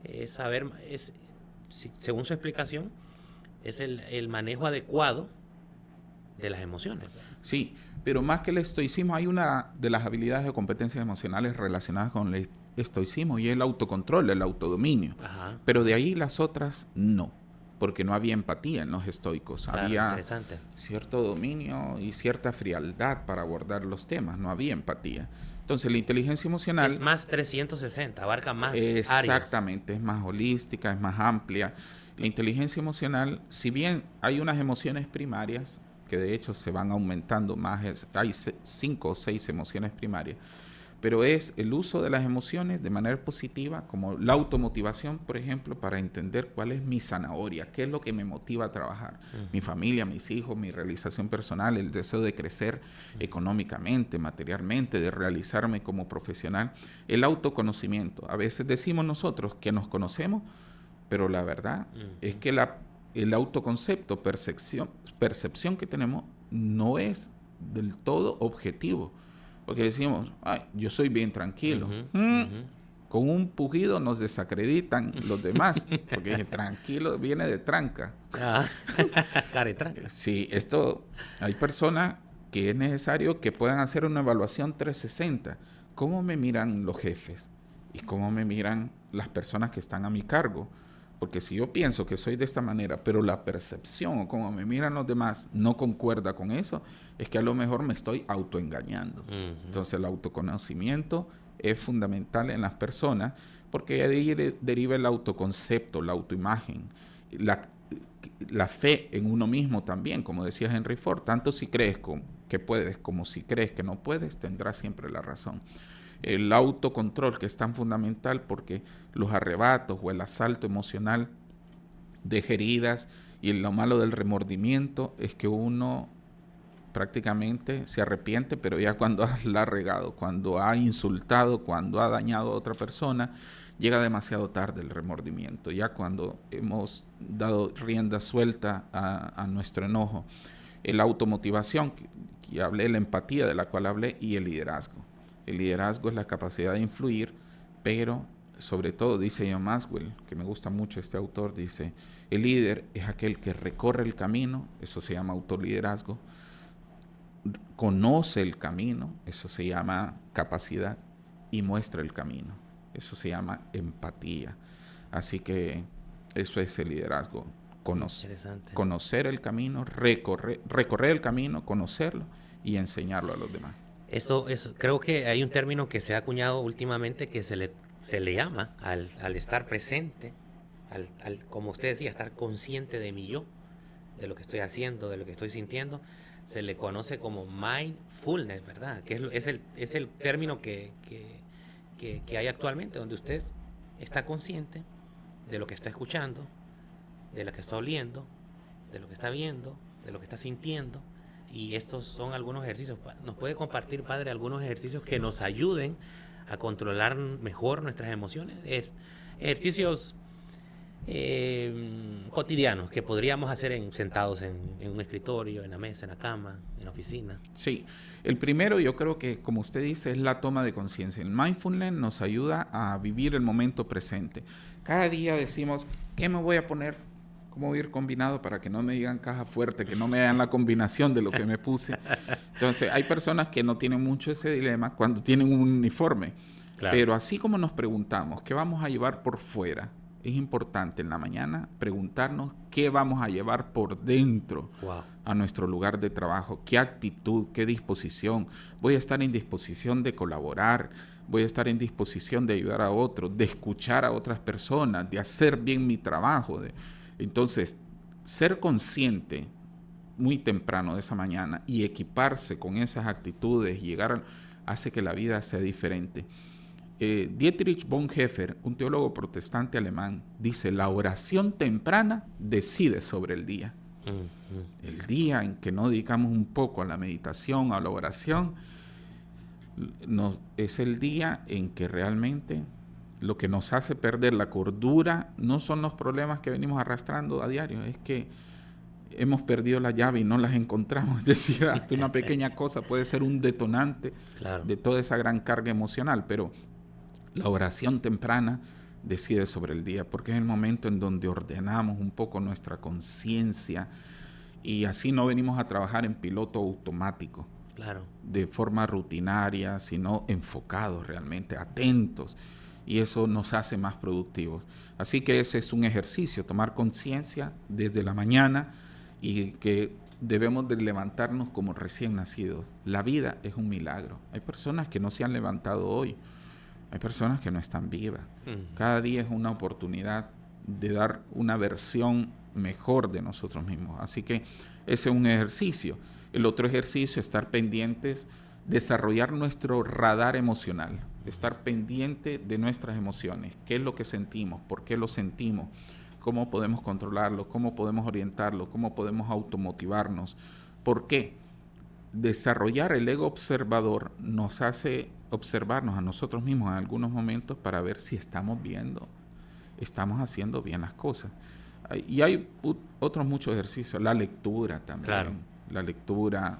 Es saber, según su explicación, es el manejo adecuado de las emociones. Sí, pero más que el estoicismo, hay una de las habilidades de competencias emocionales relacionadas con el estoicismo y es el autocontrol, el autodominio. Ajá. Pero de ahí las otras no, porque no había empatía en los estoicos. Claro, había cierto dominio y cierta frialdad para abordar los temas, no había empatía. Entonces la inteligencia emocional... Es más 360, abarca más exactamente, áreas. es más holística, es más amplia. La inteligencia emocional, si bien hay unas emociones primarias, que de hecho se van aumentando más, hay 5 o 6 emociones primarias, pero es el uso de las emociones de manera positiva, como la automotivación, por ejemplo, para entender cuál es mi zanahoria, qué es lo que me motiva a trabajar, mi familia, mis hijos, mi realización personal, el deseo de crecer económicamente, materialmente, de realizarme como profesional, el autoconocimiento. A veces decimos nosotros que nos conocemos, pero la verdad es que el autoconcepto, percepción que tenemos no es del todo objetivo. Porque decimos, ay, yo soy bien tranquilo. Con un pujido nos desacreditan los demás. Porque tranquilo viene de tranca. Cara y tranca. Sí, hay personas que es necesario que puedan hacer una evaluación 360. ¿Cómo me miran los jefes? ¿Y cómo me miran las personas que están a mi cargo? Porque si yo pienso que soy de esta manera, pero la percepción o cómo me miran los demás no concuerda con eso, es que a lo mejor me estoy autoengañando. Entonces el autoconocimiento es fundamental en las personas porque de ahí deriva el autoconcepto, la autoimagen, la fe en uno mismo también, como decía Henry Ford. Tanto si crees que puedes como si crees que no puedes, tendrás siempre la razón. El autocontrol, que es tan fundamental porque los arrebatos o el asalto emocional de heridas y lo malo del remordimiento es que uno prácticamente se arrepiente, pero ya cuando la ha regado, cuando ha insultado, cuando ha dañado a otra persona, llega demasiado tarde el remordimiento, ya cuando hemos dado rienda suelta a nuestro enojo. La automotivación, que hablé, la empatía de la cual hablé, y el liderazgo. El liderazgo es la capacidad de influir, pero sobre todo, dice John Maxwell, que me gusta mucho este autor, dice, el líder es aquel que recorre el camino, eso se llama autoliderazgo, conoce el camino, eso se llama capacidad, y muestra el camino, eso se llama empatía. Así que eso es el liderazgo, conocer el camino, recorrer el camino, conocerlo y enseñarlo a los demás. Eso, creo que hay un término que se ha acuñado últimamente que se le llama al estar presente, como usted decía, estar consciente de mi yo, de lo que estoy haciendo, de lo que estoy sintiendo. Se le conoce como mindfulness, ¿verdad? Que es el término que hay actualmente, donde usted está consciente de lo que está escuchando, de lo que está oliendo, de lo que está viendo, de lo que está sintiendo. Y estos son algunos ejercicios. ¿Nos puede compartir, padre, algunos ejercicios que nos ayuden a controlar mejor nuestras emociones? Ejercicios cotidianos que podríamos hacer sentados en un escritorio, en la mesa, en la cama, en la oficina. Sí, el primero yo creo que, como usted dice, es la toma de conciencia. El mindfulness nos ayuda a vivir el momento presente. Cada día decimos, ¿qué me voy a poner? ¿Cómo voy a ir combinado para que no me digan caja fuerte, que no me den la combinación de lo que me puse? Entonces, hay personas que no tienen mucho ese dilema cuando tienen un uniforme. Claro. Pero así como nos preguntamos, ¿qué vamos a llevar por fuera? Es importante en la mañana preguntarnos qué vamos a llevar por dentro a nuestro lugar de trabajo, qué actitud, qué disposición. Voy a estar en disposición de colaborar, voy a estar en disposición de ayudar a otros, de escuchar a otras personas, de hacer bien mi trabajo. Entonces, ser consciente muy temprano de esa mañana y equiparse con esas actitudes, hace que la vida sea diferente. Dietrich Bonhoeffer, un teólogo protestante alemán, dice, la oración temprana decide sobre el día. El día en que no dedicamos un poco a la meditación, a la oración, es el día en que realmente lo que nos hace perder la cordura no son los problemas que venimos arrastrando a diario, es que hemos perdido la llave y no las encontramos. Es decir, hasta una pequeña cosa puede ser un detonante Claro. de toda esa gran carga emocional, pero la oración temprana decide sobre el día, porque es el momento en donde ordenamos un poco nuestra conciencia y así no venimos a trabajar en piloto automático, Claro. de forma rutinaria, sino enfocados realmente, atentos, y eso nos hace más productivos. Así que ese es un ejercicio, tomar conciencia desde la mañana y que debemos de levantarnos como recién nacidos. La vida es un milagro. Hay personas que no se han levantado hoy, hay personas que no están vivas. Cada día es una oportunidad de dar una versión mejor de nosotros mismos. Así que ese es un ejercicio. El otro ejercicio es estar pendientes, desarrollar nuestro radar emocional, estar pendiente de nuestras emociones, qué es lo que sentimos, por qué lo sentimos, cómo podemos controlarlo, cómo podemos orientarlo, cómo podemos automotivarnos. ¿Por qué? Desarrollar el ego observador nos hace observarnos a nosotros mismos en algunos momentos para ver si estamos haciendo bien las cosas. Y hay otros muchos ejercicios, la lectura también. Claro. La lectura.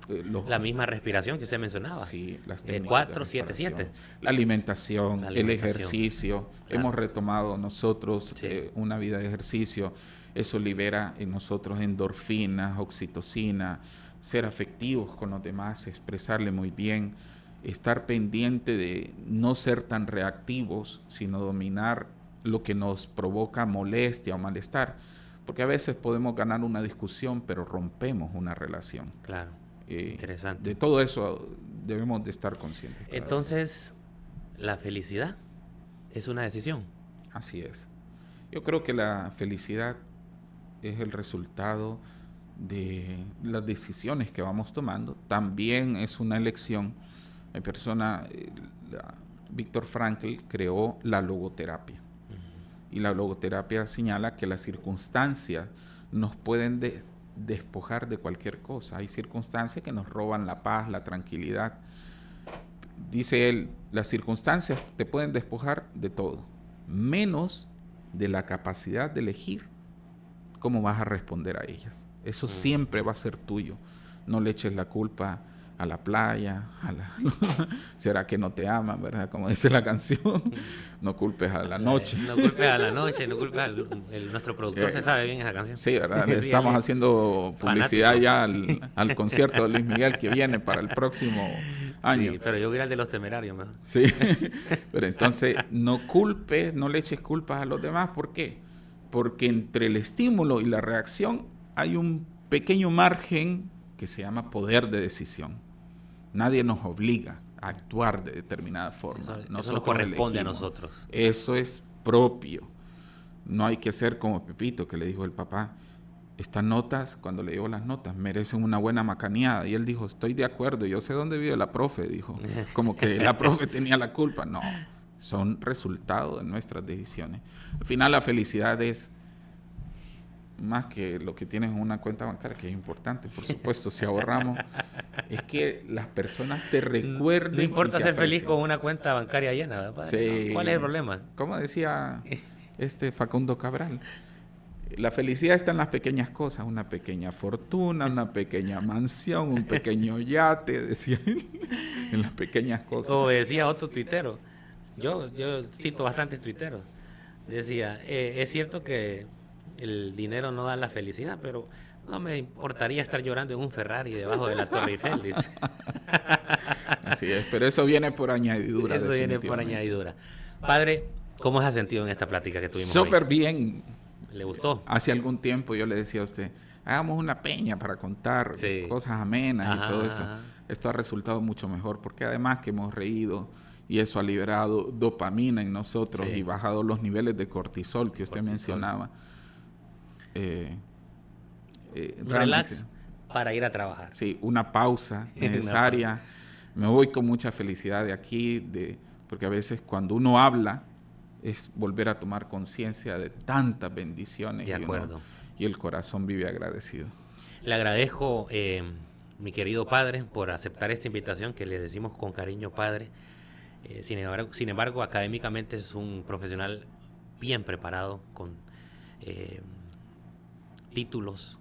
La misma respiración que usted mencionaba. Sí, las técnicas 4, de 7, 7. respiración. La alimentación, el ejercicio. Claro. Hemos retomado nosotros Sí. una vida de ejercicio. Eso libera en nosotros endorfinas, oxitocina, ser afectivos con los demás, expresarle muy bien, estar pendiente de no ser tan reactivos, sino dominar lo que nos provoca molestia o malestar. Porque a veces podemos ganar una discusión, pero rompemos una relación. Claro. Interesante. De todo eso debemos de estar conscientes. Claro. Entonces, la felicidad es una decisión. Así es. Yo creo que la felicidad es el resultado de las decisiones que vamos tomando. También es una elección. Hay personas, Viktor Frankl creó la logoterapia. Y la logoterapia señala que las circunstancias nos pueden despojar de cualquier cosa. Hay circunstancias que nos roban la paz, la tranquilidad. Dice él, las circunstancias te pueden despojar de todo, menos de la capacidad de elegir cómo vas a responder a ellas. Eso siempre va a ser tuyo. No le eches la culpa a la playa, será que no te aman, ¿verdad? Como dice la canción, no culpes a la noche. No culpes a la noche, no culpes nuestro productor, se sabe bien esa canción. Sí, ¿verdad? Le estamos haciendo publicidad fanático. Ya al concierto de Luis Miguel que viene para el próximo año. Sí, pero yo voy a ir al de los Temerarios mejor. Sí, pero entonces no culpes, no le eches culpas a los demás. ¿Por qué? Porque entre el estímulo y la reacción hay un pequeño margen que se llama poder de decisión. Nadie nos obliga a actuar de determinada forma. Eso nos corresponde a nosotros. Eso es propio. No hay que ser como Pepito, que le dijo el papá, estas notas, cuando le dio las notas, merecen una buena macaneada. Y él dijo, estoy de acuerdo, yo sé dónde vive la profe, dijo. Como que la profe tenía la culpa. No, son resultado de nuestras decisiones. Al final la felicidad es más que lo que tienes en una cuenta bancaria, que es importante, por supuesto, si ahorramos, es que las personas te recuerden. No importa ser feliz con una cuenta bancaria llena, ¿verdad? Sí. ¿Cuál es el problema? Como decía Facundo Cabral, la felicidad está en las pequeñas cosas, una pequeña fortuna, una pequeña mansión, un pequeño yate, decía él, en las pequeñas cosas. O decía otro tuitero, yo cito bastantes tuiteros, decía, es cierto que el dinero no da la felicidad, pero no me importaría estar llorando en un Ferrari debajo de la Torre Eiffel, dice. Así es, pero eso viene por añadidura. Eso viene por añadidura. Padre, ¿cómo se ha sentido en esta plática que tuvimos Súper hoy? bien. ¿Le gustó? Hace algún tiempo yo le decía a usted, hagamos una peña para contar cosas amenas y todo eso. Esto ha resultado mucho mejor porque además que hemos reído y eso ha liberado dopamina en nosotros y bajado los niveles de cortisol que usted mencionaba. Relax para ir a trabajar. Sí, una pausa necesaria. Me voy con mucha felicidad de aquí, porque a veces cuando uno habla es volver a tomar conciencia de tantas bendiciones. De acuerdo. Y el corazón vive agradecido. Le agradezco, mi querido padre, por aceptar esta invitación que le decimos con cariño padre. Sin embargo, académicamente es un profesional bien preparado, con títulos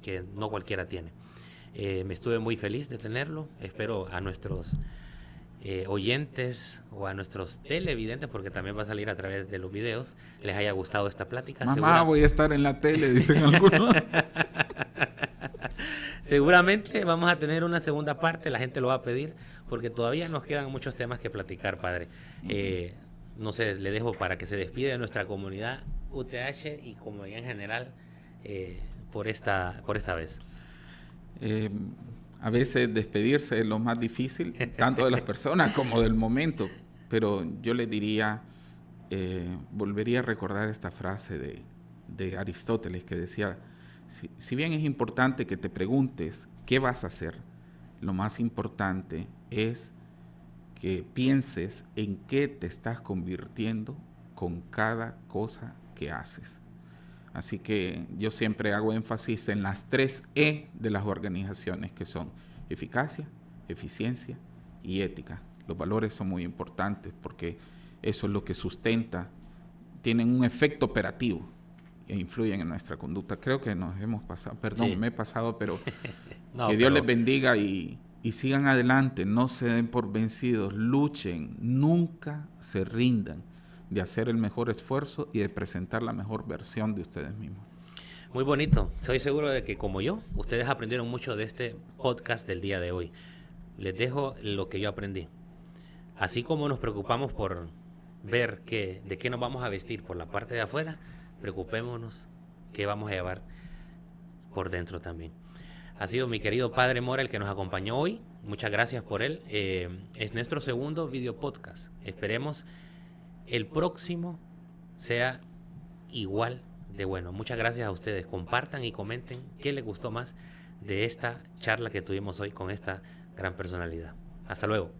que no cualquiera tiene. Me estuve muy feliz de tenerlo. Espero a nuestros oyentes o a nuestros televidentes, porque también va a salir a través de los videos, les haya gustado esta plática. Mamá, voy a estar en la tele, dicen algunos. Seguramente vamos a tener una segunda parte, la gente lo va a pedir, porque todavía nos quedan muchos temas que platicar, padre. No sé, le dejo para que se despide de nuestra comunidad UTH y comunidad en general por esta vez. A veces despedirse es lo más difícil, tanto de las personas como del momento, pero yo le diría, volvería a recordar esta frase de Aristóteles que decía, si bien es importante que te preguntes qué vas a hacer, lo más importante es que pienses en qué te estás convirtiendo con cada cosa que haces. Así que yo siempre hago énfasis en las 3 E de las organizaciones, que son eficacia, eficiencia y ética. Los valores son muy importantes porque eso es lo que sustenta, tienen un efecto operativo e influyen en nuestra conducta. Creo que nos hemos pasado, perdón, sí. Me he pasado, pero no, que Dios les bendiga y sigan adelante, no se den por vencidos, luchen, nunca se rindan de hacer el mejor esfuerzo y de presentar la mejor versión de ustedes mismos. Muy bonito. Estoy seguro de que, como yo, ustedes aprendieron mucho de este podcast del día de hoy. Les dejo lo que yo aprendí. Así como nos preocupamos por ver de qué nos vamos a vestir por la parte de afuera, preocupémonos qué vamos a llevar por dentro también. Ha sido mi querido Padre Mora el que nos acompañó hoy. Muchas gracias por él. Es nuestro segundo video podcast. Esperemos el próximo sea igual de bueno. Muchas gracias a ustedes. Compartan y comenten qué les gustó más de esta charla que tuvimos hoy con esta gran personalidad. Hasta luego.